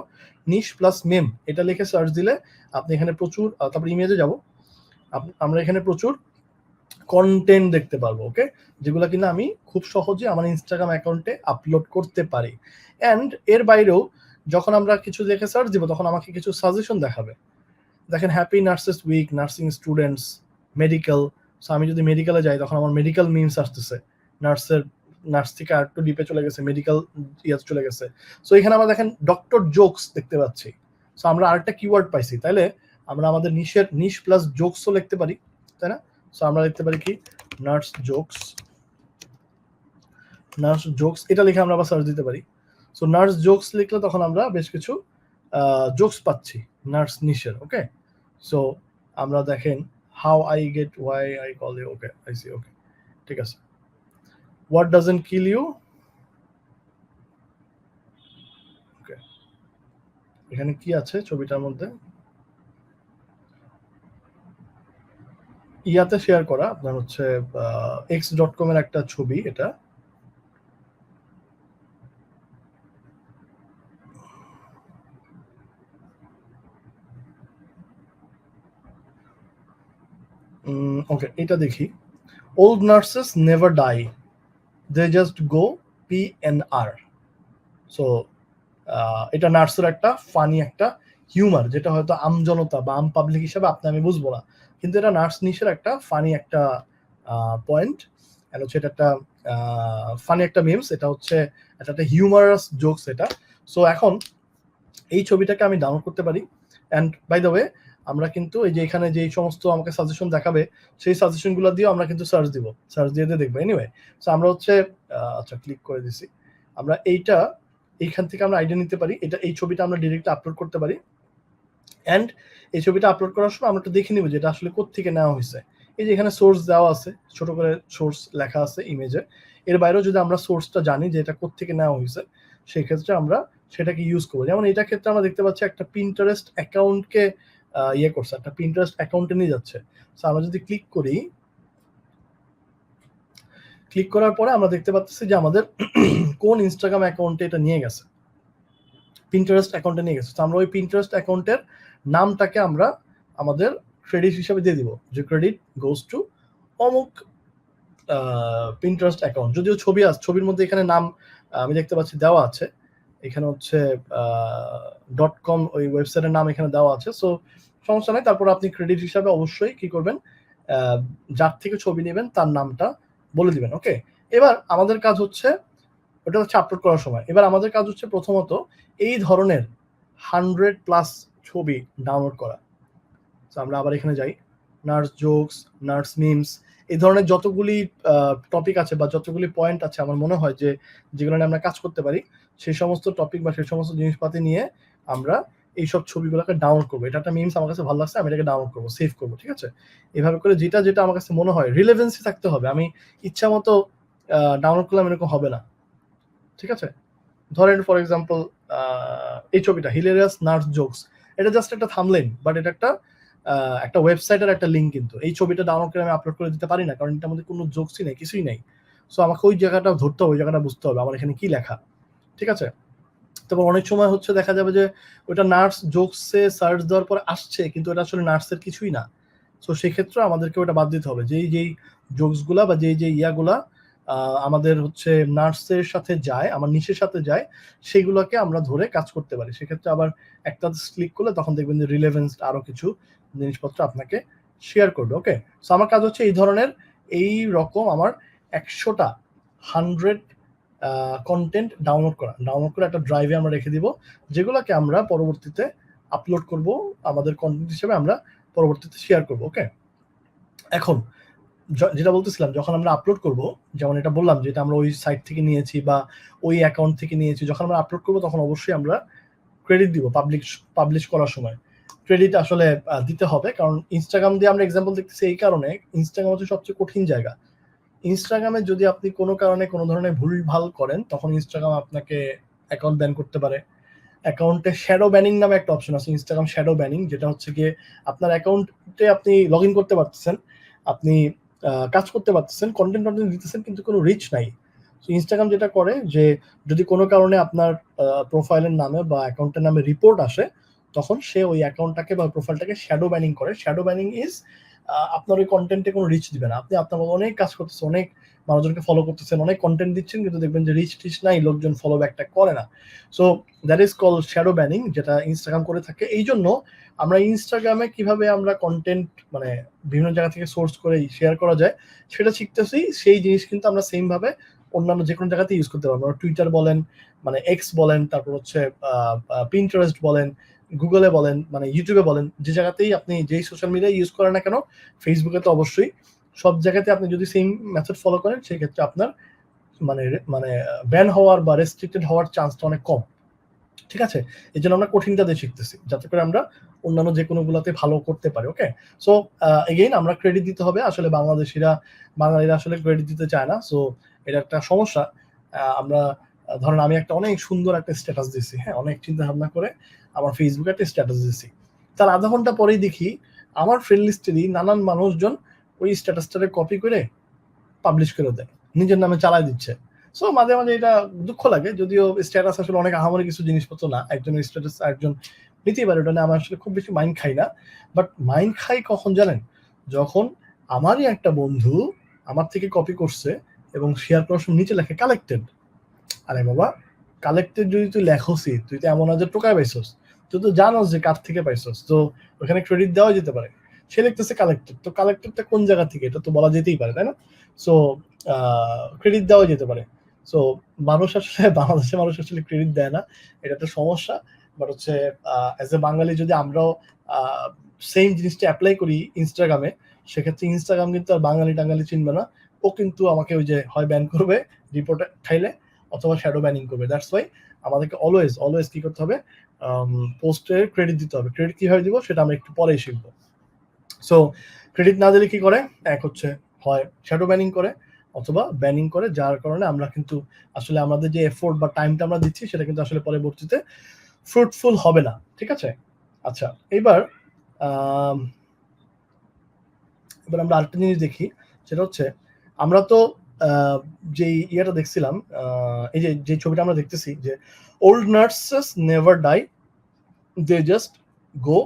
নিশ প্লাস মেম এটা লিখে সার্চ দিলে আপনি এখানে প্রচুর, তারপর ইমেজে যাব, আমরা এখানে প্রচুর কন্টেন্ট দেখতে পারবো, ওকে, যেগুলো কিনা আমি খুব সহজে আমার ইনস্টাগ্রাম অ্যাকাউন্টে আপলোড করতে পারি। অ্যান্ড এর বাইরেও যখন আমরা কিছু দেখে সার্চ দিব তখন আমাকে কিছু সাজেশন দেখাবে। দেখেন happy nurses week, nursing students, medical. So আমি যদি মেডিকেলে যাই তখন আমার মেডিকেল মিমস আসতেছে, নার্স থেকে আর একটু ডিপে চলে গেছে, মেডিকেল ইয়াতে চলে গেছে। সো এখানে আমরা দেখেন ডক্টর জোকস দেখতে পাচ্ছি। সো আমরা আরেকটা কিওয়ার্ড পাইছি, তাইলে আমরা আমাদের নিশ প্লাস জোকসও লিখতে পারি, তাই না? সো আমরা লিখতে পারি কি নার্স জোকস, এটা লিখে আমরা আবার সার্চ দিতে পারি। সো নার্স জোকস লিখলে তখন আমরা বেশ কিছু জোকস পাচ্ছি নার্স নিশের, ওকে। সো আমরা দেখেন how I get why I call you, okay I see, okay ঠিক আছে। What doesn't kill you, okay, এখানে কি আছে ছবিটার মধ্যে, ইয়াতে শেয়ার করা আপনার হচ্ছে x.com এর একটা ছবি, এটা ওকে, এটা দেখি। Old nurses never die, they just go PNR। So এটা নার্সের একটা ফানি একটা হিউমার, যেটা হয়তো আমজনতা বা আম পাবলিক হিসাবে আপনি আমি বুঝবো না, কিন্তু এটা নার্স নিশের একটা ফানি একটা পয়েন্ট, হচ্ছে এটা একটা ফানি একটা মিমস, এটা হচ্ছে একটা হিউমারাস জোকস এটা। সো এখন এই ছবিটাকে আমি ডাউনলোড করতে পারি। অ্যান্ড বাই দ্য ওয়ে আমরা কিন্তু এই যে এখানে যে সমস্ত আমাকে সাজেশন দেখাবে সেই সাজেশনগুলো দিয়ে আমরা কিন্তু সার্চ দিয়ে দেখবো। এনিওয়ে, সো আমরা হচ্ছে আচ্ছা ক্লিক করে দিছি, আমরা এইখান থেকে আমরা আইডিয়া নিতে পারি, এই ছবিটা আমরা ডিরেক্টলি আপলোড করতে পারি। অ্যান্ড এই ছবিটা আপলোড করার সময় আমরা একটু দেখে নিব যে এটা আসলে কোত্থেকে নেওয়া হয়েছে। এই যে এখানে সোর্স দেওয়া আছে, ছোট করে সোর্স লেখা আছে ইমেজে। এর বাইরেও যদি আমরা সোর্সটা জানি যে এটা কোত্থেকে নেওয়া হয়েছে, সেই ক্ষেত্রে আমরা সেটাকে ইউজ করবো। যেমন এটা ক্ষেত্রে আমরা দেখতে পাচ্ছি একটা পিন্টারেস্ট অ্যাকাউন্টকে করছে, একটা পিন্টারেস্ট অ্যাকাউন্টে নিয়ে যাচ্ছে। সো আমরা যদি ক্লিক করার পরে আমরা দেখতে পাচ্ছি যে আমাদের কোন ইনস্টাগ্রাম অ্যাকাউন্টে এটা নিয়ে গেছে, পিন্টারেস্ট অ্যাকাউন্টে নিয়ে গেছে। তো আমরা ওই পিন্টারেস্ট অ্যাকাউন্টের নামটাকে আমরা আমাদের ক্রেডিট হিসাবে দিয়ে দিব, যে ক্রেডিট গোজ টু অমুক পিন্টারেস্ট অ্যাকাউন্ট। যদিও ছবির মধ্যে এখানে নাম আমি দেখতে পাচ্ছি দেওয়া আছে, এখানে হচ্ছে .com ওই ওয়েবসাইটের নাম এখানে দেওয়া আছে। সো সমস্যা নাই, তারপর আপনি ক্রেডিট হিসাবে অবশ্যই কি করবেন, যার থেকে ছবি নেবেন তার নামটা বলে দিবেন, ওকে। এবার আমাদের কাজ হচ্ছে, ওটা হচ্ছে আপলোড করার সময়, এবার আমাদের কাজ হচ্ছে প্রথমত এই ধরনের 100+ ছবি ডাউনলোড করা। তো আমরা আবার এখানে যাই, নার্স জোকস, নার্স মিমস, এই ধরনের যতগুলি টপিক আছে বা যতগুলি পয়েন্ট আছে আমার মনে হয় যে যেগুলো নিয়ে আমরা কাজ করতে পারি, সেই সমস্ত টপিক বা সেই সমস্ত জিনিসপাতি নিয়ে আমরা এইসব ছবিগুলোকে ডাউনলোড করবো। এটা একটা মিমস আমার কাছে ভালো লাগছে, আমি এটাকে ডাউনলোড করবো, সেভ করবো, ঠিক আছে। এভাবে করে যেটা আমার কাছে মনে হয় রিলেভেন্সি থাকতে হবে, আমি ইচ্ছা মতো ডাউনলোড করলাম এরকম হবে না, ঠিক আছে। ধরেন ফর এক্সাম্পল এই ছবিটা হিলেরিয়াস নার্স জোকস, এটা জাস্ট একটা থাম্বনেইল, বাট এটা একটা ওয়েবসাইটের একটা লিঙ্ক, কিন্তু এই ছবিটা ডাউনলোড করে আমি আপলোড করে দিতে পারি না, কারণ এটার মধ্যে কোনো জোকসই নেই, কিছুই নেই। সো আমাকে ওই জায়গাটা ধরতে হবে, ওই জায়গাটা বুঝতে হবে আমার এখানে কি লেখা, ঠিক আছে। তবে অনেক সময় হচ্ছে দেখা যাবে যে ওটা নার্স জোকসে সার্চ দেওয়ার পর আসছে, কিন্তু এটা আসলে নার্সের কিছুই না। সো সেক্ষেত্রে আমাদেরকে ওটা বাদ দিতে হবে, যেই জোকসগুলা বা যেই ইয়াগুলা আমাদের হচ্ছে নার্সের সাথে যায়, আমার নিশের সাথে যায়, সেগুলোকে আমরা ধরে কাজ করতে পারি। সেক্ষেত্রে আবার একটা ক্লিক করলে তখন দেখবেন যে রিলেভেন্স আরো কিছু জিনিসপত্র আপনাকে শেয়ার করবে, ওকে। সো আমার কাজ হচ্ছে এই রকম আমার 100টা 100 কন্টেন্ট ডাউনলোড করে একটা ড্রাইভে আমরা রেখে দিব, যেগুলোকে আমরা পরবর্তীতে আপলোড করব, আমাদের কন্টেন্ট হিসেবে আমরা পরবর্তীতে শেয়ার করব। ওকে, এখন যেটা বলতেছিলাম, যখন আমরা আপলোড করব, যেমন এটা বললাম যে এটা আমরা ওই সাইট থেকে নিয়েছি বা ওই অ্যাকাউন্ট থেকে নিয়েছি, যখন আমরা আপলোড করব তখন অবশ্যই আমরা ক্রেডিট দিব। পাবলিশ করার সময় ক্রেডিট আসলে দিতে হবে, কারণ ইনস্টাগ্রাম দিয়ে আমরা এক্সাম্পল দেখতেছি এই কারণে, ইনস্টাগ্রাম হচ্ছে সবচেয়ে কঠিন জায়গা। ইনস্টাগ্রামে যদি আপনি কোনো কারণে কোনো ধরনের ভুলভাল করেন, তখন ইনস্টাগ্রাম আপনাকে অ্যাকাউন্ট ব্যান করতে পারে। অ্যাকাউন্টে শ্যাডো ব্যানিং নামে একটা অপশন আছে, ইনস্টাগ্রাম শ্যাডো ব্যানিং, যেটা হচ্ছে গিয়ে আপনার অ্যাকাউন্টে আপনি লগ ইন করতে পারতেছেন, আপনি কাজ করতে পারতেছেন, কন্টেন্ট দিতেছেন, কিন্তু কোনো রিচ নাই। ইনস্টাগ্রাম যেটা করে যে যদি কোনো কারণে আপনার প্রোফাইলের নামে বা অ্যাকাউন্টের নামে রিপোর্ট আসে, তখন সে ওই অ্যাকাউন্টটাকে বা প্রোফাইলটাকে শ্যাডো ব্যানিং করে। শ্যাডো ব্যানিং ইজ আপনার ওই কন্টেন্টে কোনো রিচ দিবে না। আপনি আপনার অনেক কাজ করতেছেন, অনেক মানুষজনকে ফলো করতেছেন, অনেক কন্টেন্ট দিচ্ছেন, কিন্তু দেখবেন যে রিচ টিচ নাই, লোকজন ফলো ব্যাকটা করে না। So that is call shadow banning, যেটা ইনস্টাগ্রাম করে থাকে। এই জন্য আমরা ইনস্টাগ্রামে কিভাবে আমরা কন্টেন্ট মানে বিভিন্ন জায়গা থেকে সোর্স করে শেয়ার করা যায় সেটা শিখতেছি। সেই জিনিস কিন্তু আমরা সেম ভাবে অন্যান্য যে কোনো জায়গাতে ইউজ করতে পারবো। টুইটার বলেন, মানে এক্স বলেন, তারপর হচ্ছে পিন্টারেস্ট বলেন, গুগলে বলেন, মানে ইউটিউবে বলেন, যে জায়গাতেই আপনি যেই সোশ্যাল মিডিয়া ইউজ করেন না কেন, ফেসবুকে তো অবশ্যই, সব জায়গাতে আপনি যদি সেম মেথড ফলো করেন, সেই ক্ষেত্রে আপনার মানে মানে ব্যান হওয়ার বা রেস্ট্রিক্টেড হওয়ার চান্সটা অনেক কম। ঠিক আছে, এই জন্য আমরা কঠিনটা দিয়ে শিখতেছি, যাতে করে আমরা অন্যান্য যে কোনো গুলাতে ভালো করতে পারি। ওকে, সো এগেইন আমরা ক্রেডিট দিতে হবে। আসলে বাঙালিরা আসলে ক্রেডিট দিতে চায় না, সো এটা একটা সমস্যা। আমরা ধরেন আমি একটা অনেক সুন্দর একটা স্ট্যাটাস দিছি, হ্যাঁ, অনেক চিন্তা ভাবনা করে আমার ফেসবুকে একটা স্ট্যাটাস দিছি, তার আধা ঘন্টা পরেই দেখি আমার ফ্রেন্ড লিস্টেরই নানান মানুষজন ওই স্ট্যাটাসটারে কপি করে পাবলিশ করে দেয়, নিজের নামে চালায় দিচ্ছে। সো মাঝে মাঝে এটা দুঃখ লাগে, যদিও স্ট্যাটাস আসলে অনেক আহামরি কিছু জিনিসপত্র না, একজনের স্ট্যাটাস একজন নিতেই পারে, ওটা নিয়ে আমার আসলে খুব বেশি মাইন্ড খাই না। বাট মাইন্ড খাই কখন জানেন, যখন আমারই একটা বন্ধু আমার থেকে কপি করছে এবং শেয়ার করার সময় নিচে লেখে কালেক্টেড। আরে বাবা, কালেক্টেড যদি তুই লেখসই, তুই তো এমন আজ টোকায় পাইছস, তুই তো জানোস যে কার থেকে পাইছস, তো ওখানে ক্রেডিট দেওয়া যেতে পারে। সে লিখতেছে কালেক্টেড, তো কালেক্টেডটা কোন জায়গা থেকে এটা তো বলা যেতেই পারে, তাই না? সো ক্রেডিট দেওয়া যেতে পারে। সো মানুষ আসলে বাংলাদেশের মানুষ আসলে ক্রেডিট দেয় না, এটা একটা সমস্যা। বাট হচ্ছে অ্যাজ এ বাঙালি যদি আমরাও সেম জিনিসটা অ্যাপ্লাই করি ইনস্টাগ্রামে, সেক্ষেত্রে ইনস্টাগ্রাম কিন্তু আর বাঙালি টাঙ্গালি চিনবে না, ও কিন্তু আমাকে ওই যে হয় ব্যান করবে রিপোর্টে খাইলে, অথবা শ্যাডো ব্যানিং করবে। দ্যাটস ওয়াই আমাদেরকে অলওয়েজ কি করতে হবে, পোস্টের ক্রেডিট দিতে হবে। ক্রেডিট কিভাবে দিব সেটা আমরা একটু পরেই শিখবো। সো ক্রেডিট না দিলে কি করে, এক হচ্ছে হয় শ্যাডো ব্যানিং করে অথবা ব্যানিং করে, যার কারণে আমরা কিন্তু আসলে আমাদের যে এফোর্ট বা টাইমটা আমরা দিচ্ছি সেটা কিন্তু আসলে পরবর্তীতে ফ্রুটফুল হবে না। ঠিক আছে, আচ্ছা, এবার আমরা আরেকটা জিনিস দেখি, সেটা হচ্ছে আমরা তো যে ইয়েটা দেখছিলাম, এই যে ছবিটা আমরা দেখতেছি যে old nurses never die, they just go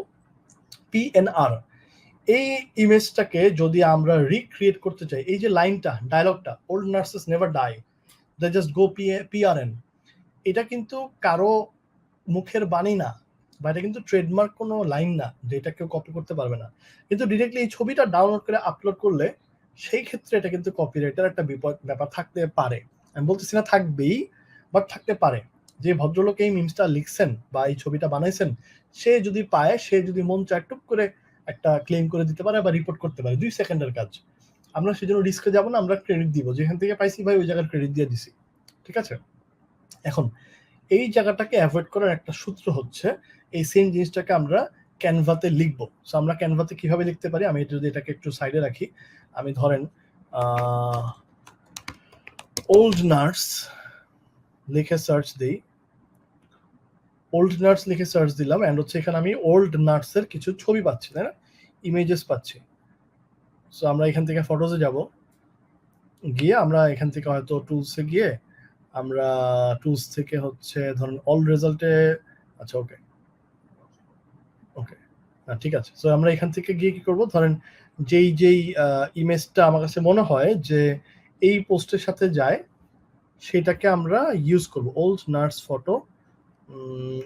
PNR. এই ইমেজটাকে যদি আমরা রিক্রিয়েট করতে চাই, এই যে লাইনটা, ডায়লগটা, old nurses never die, they just go PRN, এটা কিন্তু কারো মুখের বাণী না, বা এটা কিন্তু ট্রেডমার্ক কোনো লাইন না যে এটা কেউ কপি করতে পারবে না। কিন্তু ডিরেক্টলি এই ছবিটা ডাউনলোড করে আপলোড করলে সেই ক্ষেত্রে এটা কিন্তু কপিরাইটের একটা ব্যাপার থাকতে পারে। আমি বলতেছি না থাকবেই, বাট থাকতে পারে। যে ভদ্রলোক এই মিমসটা লিখছেন বা এই ছবিটা বানাইছেন, সে যদি পায়, সে যদি মন চায়, টুক করে একটা ক্লেম করে দিতে পারে বা রিপোর্ট করতে পারে, 2 সেকেন্ডের কাজ। আমরা সেজন্য রিস্কে যাব না, আমরা ক্রেডিট দিব, যেখান থেকে পাইছি ভাই ওই জায়গার ক্রেডিট দিয়ে দিছি। ঠিক আছে, এখন এই জায়গাটাকে অ্যাভয়েড করার একটা সূত্র হচ্ছে, এই সেম জিনিসটাকে আমরা ক্যানভাতে লিখবো। সো আমরা ক্যানভাতে কিভাবে লিখতে পারি, আমি যদি এটাকে একটু সাইডে রাখি, আমি ধরেন ওল্ড নার্স লিখে সার্চ দিই, ওল্ড নার্স লিখে সার্চ দিলাম, এন্ড হচ্ছে এখানে আমি ওল্ড নার্সের কিছু ছবি পাচ্ছি, তাই না, ইমেজেস পাচ্ছি। সো আমরা এখান থেকে ফটোজে যাব, গিয়ে আমরা এখান থেকে হয়তো টুলসে গিয়ে আমরা টুলস থেকে হচ্ছে ধরুন অল রেজাল্টে, আচ্ছা ওকে ওকে, ঠিক আছে। সো আমরা এখান থেকে গিয়ে কি করব, ধরেন যেই ইমেজটা আমার কাছে মনে হয় যে এই পোস্টের সাথে যায়, সেটাকে আমরা ইউজ করব। ওল্ড নার্স ফটো,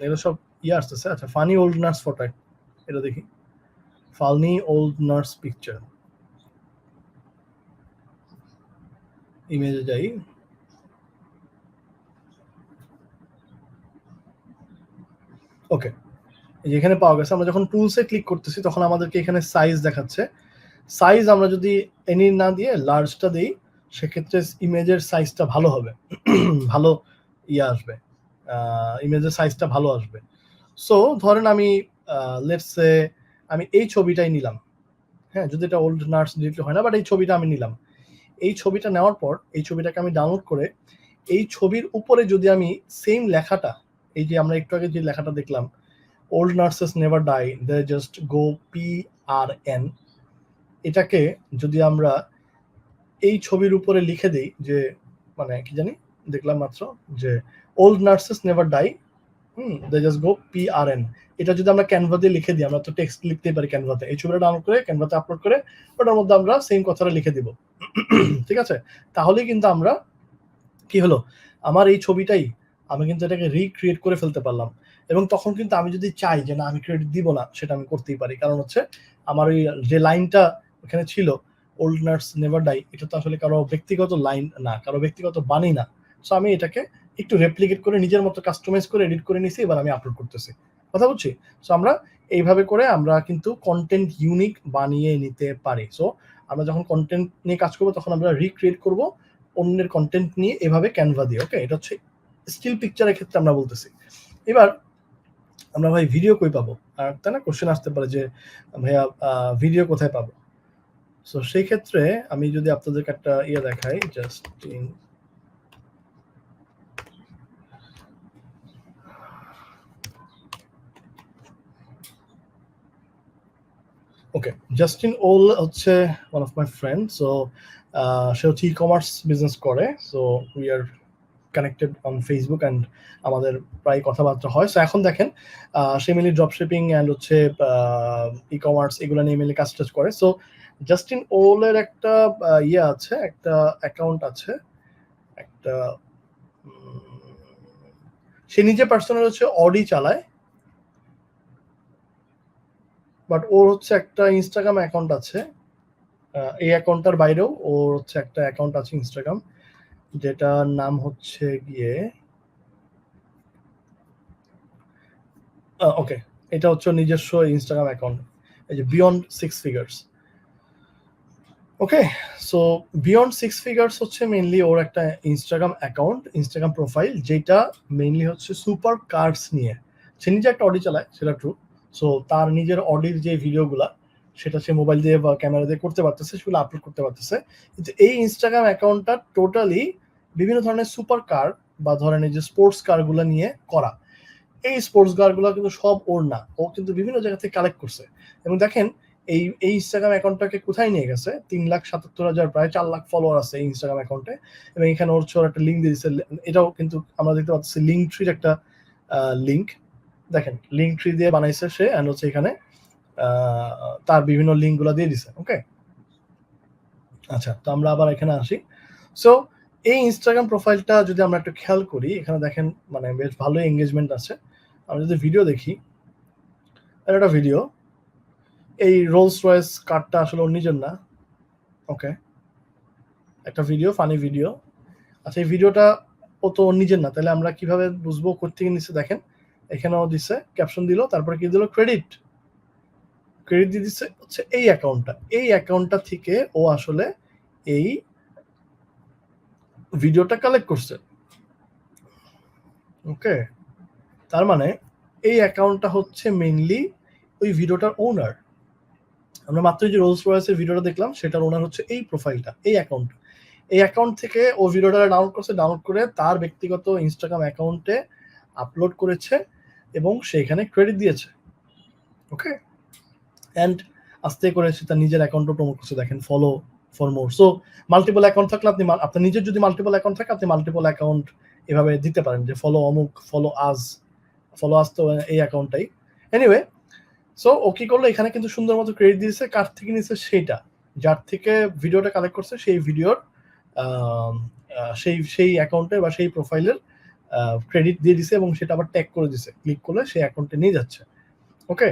এটা সব আসতেছে। আচ্ছা, ফানি ওল্ড নার্স ফটো, এটা দেখি, ফানি ওল্ড নার্স পিকচার, ইমেজে যাই, এই যে এখানে পাওয়া গেছে। আমরা যখন টুলসে ক্লিক করতেছি তখন আমাদেরকে এখানে সাইজ দেখাচ্ছে। সাইজ আমরা যদি এনি না দিয়ে লার্জটা দেই, সেক্ষেত্রে ইমেজের সাইজটা ভালো হবে। ভালো আসবে। ইমেজের সাইজটা ভালো আসবে। সো ধরেন আমি লেটস সে আমি এই ছবিটাই নিলাম। হ্যাঁ? যদি এটা ওল্ড নার্স ডিরেক্টলি হয় না, বাট এই ছবিটা আমি নিলাম। এই ছবিটা নেওয়ার পর এই ছবিটাকে আমি ডাউনলোড করে এই ছবির উপরে যদি আমি সেম লেখাটা, এই যে আমরা একটু আগে যে লেখাটা দেখলাম, old nurses never die, they just go PRN, এটাকে যদি আমরা এই ছবির উপরে লিখে দেই যে মানে কি জানি দেখলাম মাত্র যে old nurses never die, they just go PRN, এটা যদি আমরা ক্যানভাতে লিখে দিই, আমরা তো টেক্সট লিখতেই পারি ক্যানভাতে, এই ছবিটা ডাউনলোড করে ক্যানভাতে আপলোড করে ওটার মধ্যে আমরা সেম কথাটা লিখে দিব। ঠিক আছে? তাহলেই কিন্তু আমরা কি হলো, আমার এই ছবিটাই আমি কিন্তু এটাকে রিক্রিয়েট করে ফেলতে পারলাম। এবং তখন কিন্তু আমি যদি চাই যে না আমি ক্রেডিট দিব না, সেটা আমি করতেই পারি। কারণ হচ্ছে আমার ওই যে লাইনটা ওখানে ছিল, ওল্ড নার্স নেভার ডাই, এটা তো আসলে কারো ব্যক্তিগত লাইন না, কারো ব্যক্তিগত বাণী না। সো আমি এটাকে একটু রেপ্লিকেট করে নিজের মতো কাস্টমাইজ করে এডিট করে নিছি, এবার আমি আপলোড করতেছি। কথা বুঝছি? সো আমরা এইভাবে করে আমরা কিন্তু কনটেন্ট ইউনিক বানিয়ে নিতে পারি। সো আমরা যখন কনটেন্ট নিয়ে কাজ করব তখন আমরা রিক্রিয়েট করব অন্যের কনটেন্ট নিয়ে এভাবে ক্যানভা দিয়ে। ওকে? এটা হচ্ছে স্টিল পিকচারের ক্ষেত্রে আমরা বলতেছি। এবার আমরা ভাই ভিডিও কই পাবো? তাই না? কোয়েশ্চেন আসতে পারে যে ভাইয়া ভিডিও কোথায় পাবো? সো সেই ক্ষেত্রে আমি যদি আপনাদেরকে একটা দেখাই, জাস্ট ওকে, জাস্টিন ওল হচ্ছে one of my friend. So সে হচ্ছে ই-কমার্স বিজনেস করে। So we are connected on Facebook and আমাদের প্রায় কথাবার্তা হয়। সো এখন দেখেন সে মেনলি ড্রপ শিপিং অ্যান্ড হচ্ছে ই-কমার্স এগুলো নিয়ে মেনলি কাজ টাজ করে। সো জাস্টিন ওলের একটা আছে, একটা অ্যাকাউন্ট আছে, একটা সে নিজে পার্সোনাল হচ্ছে অডি চালায়, বাট ওর হচ্ছে একটা ইনস্টাগ্রাম অ্যাকাউন্ট আছে। এই অ্যাকাউন্টটার বাইরেও ওর হচ্ছে একটা অ্যাকাউন্ট আছে ইনস্টাগ্রাম, যেটার নাম হচ্ছে গিয়ে ওকে, এটা হচ্ছে নিজস্ব ইনস্টাগ্রাম অ্যাকাউন্ট, এই যে বিয়ন্ড সিক্স ফিগার্স। ওকে, সো বিয়ন্ড সিক্স ফিগার্স হচ্ছে মেইনলি ওর একটা ইনস্টাগ্রাম অ্যাকাউন্ট, ইনস্টাগ্রাম প্রোফাইল, যেটা মেইনলি হচ্ছে সুপার কার্স নিয়ে। সে নিজে একটা অডি চালায়, সেটা ট্রু। সো তার নিজের অডির যে ভিডিওগুলা, সেটা সে মোবাইল দিয়ে বা ক্যামেরা দিয়ে করতে পারতেছে, সেগুলো আপলোড করতে পারতেছে। কিন্তু এই ইনস্টাগ্রাম অ্যাকাউন্টটা টোটালি বিভিন্ন ধরনের সুপার কার বা ধরেন এই যে স্পোর্টস কারগুলো নিয়ে করা। এই স্পোর্টস কারগুলো কিন্তু সব ওর না, ও কিন্তু বিভিন্ন জায়গা থেকে কালেক্ট করছে। এবং দেখেন এই ইনস্টাগ্রাম অ্যাকাউন্টটাকে কোথায় নিয়ে গেছে, 3,77,000 প্রায় 4 লাখ ফলোয়ার আছে এই ইনস্টাগ্রাম অ্যাকাউন্টে। এবং এখানে ওর ছোট একটা লিঙ্ক দিয়ে দিচ্ছে, এটাও কিন্তু আমরা দেখতে পাচ্ছি লিঙ্ক ট্রির একটা লিঙ্ক। দেখেন লিঙ্ক ট্রি দিয়ে বানাইছে সে, এন্ড হচ্ছে এখানে তার বিভিন্ন লিঙ্কগুলো দিয়ে দিছে। ওকে, আচ্ছা, তো আমরা আবার এখানে আসি। সো এই ইনস্টাগ্রাম প্রোফাইলটা যদি আমরা একটু খেয়াল করি, এখানে দেখেন মানে বেশ ভালোই এঙ্গেজমেন্ট আছে। আমরা যদি ভিডিও দেখি, একটা ভিডিও, এই রোলস রয়েস কারটা আসলে ওর নিজের না। ওকে, একটা ভিডিও, ফানি ভিডিও। আচ্ছা, এই ভিডিওটা ও তো ওর নিজের না, তাহলে আমরা কিভাবে বুঝবো কোত্থেকে নিচ্ছে? দেখেন এখানেও দিচ্ছে, ক্যাপশন দিল, তারপরে কি দিল, ক্রেডিট দিয়ে দিচ্ছে হচ্ছে এই অ্যাকাউন্টটা। এই অ্যাকাউন্টটা থেকে ও আসলে এই ভিডিওটা কালেক্ট করছে। ওকে, তার মানে এই অ্যাকাউন্টটা হচ্ছে মেইনলি ওই ভিডিওটার ওনার। আমরা মাত্র যে রোলস রয়েসের ভিডিওটা দেখলাম, সেটার ওনার হচ্ছে এই প্রোফাইলটা, এই অ্যাকাউন্ট। এই অ্যাকাউন্ট থেকে ও ভিডিওটা ডাউনলোড করছে, ডাউনলোড করে তার ব্যক্তিগত ইনস্টাগ্রাম অ্যাকাউন্টে আপলোড করেছে এবং সেখানে ক্রেডিট দিয়েছে। ওকে, অ্যান্ড আস্তে করে সে তার নিজের অ্যাকাউন্টও প্রমোট করছে। দেখেন follow for more. So multiple account থাকলে আপনি আপনার নিজের যদি মাল্টিপল অ্যাকাউন্ট থাকে, আপনি মাল্টিপল অ্যাকাউন্ট এভাবে দিতে পারেন যে ফলো অমুক, ফলো আজ তো এই অ্যাকাউন্টটাই। এনিওয়ে, সো ও কি করলো, এখানে কিন্তু সুন্দর মতো ক্রেডিট দিয়েছে, কার থেকে নিয়েছে, সেইটা যার থেকে ভিডিওটা কালেক্ট করছে সেই ভিডিওর সেই অ্যাকাউন্টের বা সেই প্রোফাইলের ক্রেডিট দিয়ে দিছে এবং সেটা আবার ট্যাগ করে দিছে। ক্লিক করলে সেই অ্যাকাউন্টে নিয়ে যাচ্ছে। ওকে,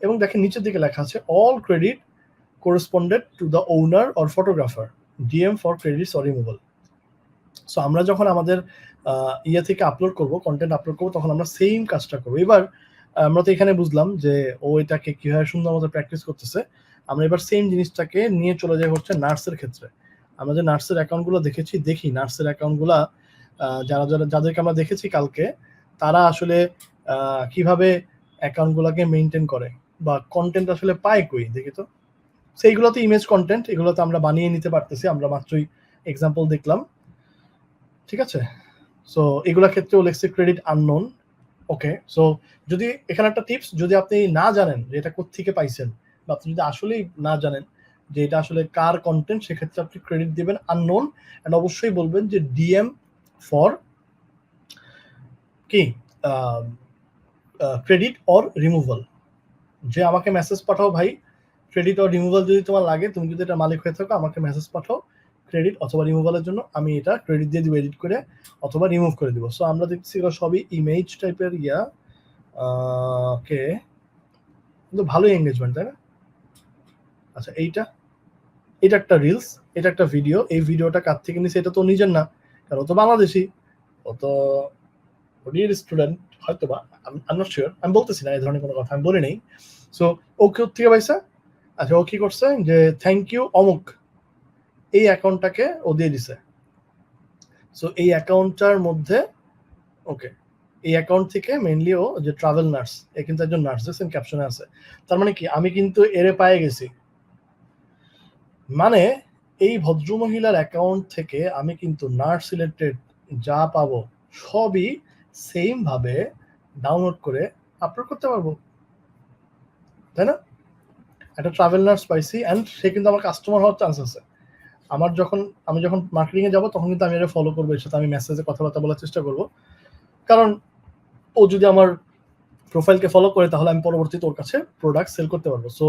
এবং দেখেন নিচের দিকে লেখা আছে all credit corresponded to the owner or photographer, DM for credits or removal. So আমরা যখন আমাদের থেকে আপলোড করব, কন্টেন্ট আপলোড করব, তখন আমরা সেম কাজটা করব। এবার আমরা তো এখানে বুঝলাম যে ও এটাকে কিভাবে সুন্দর মতো প্র্যাকটিস করতেছে। আমরা এবার সেম জিনিসটাকে নিয়ে চলে যাই হচ্ছে নার্সের ক্ষেত্রে। আমরা যে নার্সের অ্যাকাউন্টগুলো দেখি নার্সের অ্যাকাউন্টগুলা যাদেরকে আমরা দেখেছি কালকে, তারা আসলে কিভাবে অ্যাকাউন্টগুলোকে মেইনটেইন করে বা কনটেন্ট আসলে পায় কই দেখি তো। সেইগুলো তো ইমেজ কনটেন্ট, এগুলো তো আমরা বানিয়ে নিতে পারতেছি, আমরা মাত্রই এক্সাম্পল দেখলাম। ঠিক আছে? সো এগুলোর ক্ষেত্রেও লেখছে ক্রেডিট আননোন। ওকে, সো যদি এখানে একটা টিপস, যদি আপনি না জানেন যে এটা কোত্থেকে পাইছেন বা আপনি যদি আসলেই না জানেন যে এটা আসলে কার কন্টেন্ট, সেক্ষেত্রে আপনি ক্রেডিট দিবেন আননোন অ্যান্ড অবশ্যই বলবেন যে ডিএম ফর কি ক্রেডিট অর রিমুভাল। যে আমাকে মেসেজ পাঠাও ভাই, ক্রেডিট অর রিমুভাল যদি তোমার লাগে, তুমি যদি এটা মালিক হয়ে থাকো, আমাকে মেসেজ পাঠাও ক্রেডিট অথবা রিমুভালের জন্য, আমি এটা ক্রেডিট দিয়ে দিব এডিট করে অথবা রিমুভ করে দিব। সো আমরা দেখছি এগুলো সবই ইমেজ টাইপের ইয়া। ওকে, কিন্তু ভালোই এঙ্গেজমেন্ট, তাই না? আচ্ছা, এটা একটা রিলস, এটা একটা ভিডিও। এই ভিডিওটা কার থেকে নিছে এটা তো নিজের না, কারণ ও তো বাংলাদেশি, ও তো ওডির স্টুডেন্ট হয়তো বা, আই নট শিওর, আমি বলতেছি না এই ধরনের কোনো কথা, আমি বলি নেই। সো ও থেকে পাইছে। আচ্ছা, ও কি করছে যে থ্যাংক ইউ অমুক, এই অ্যাকাউন্টটাকে ও দিয়ে দিছে। সো এই অ্যাকাউন্টটার মধ্যে ওকে, এই অ্যাকাউন্ট থেকে মেইনলি ও যে ট্রাভেল নার্স, এ কিন্তু একজন নার্স, দেখছেন ক্যাপশনে আছে। তার মানে কি, আমি কিন্তু এরে পায়ে গেছি। মানে এই ভদ্রমহিলার অ্যাকাউন্ট থেকে আমি কিন্তু নার্স রিলেটেড যা পাবো সবই সেম ভাবে ডাউনলোড করে আপলোড করতে পারবো, তাই না? একটা ট্রাভেল নার্স পাইছি অ্যান্ড সে কিন্তু আমার কাস্টমার হওয়ার চান্স আছে। আমি যখন মার্কেটিং এ যাবো তখন কিন্তু আমি এটা ফলো করবো, এর সাথে আমি মেসেজে কথাবার্তা বলার চেষ্টা করবো, কারণ ও যদি আমার প্রোফাইলকে ফলো করে তাহলে আমি পরবর্তীতে ওর কাছে প্রোডাক্ট সেল করতে পারবো। সো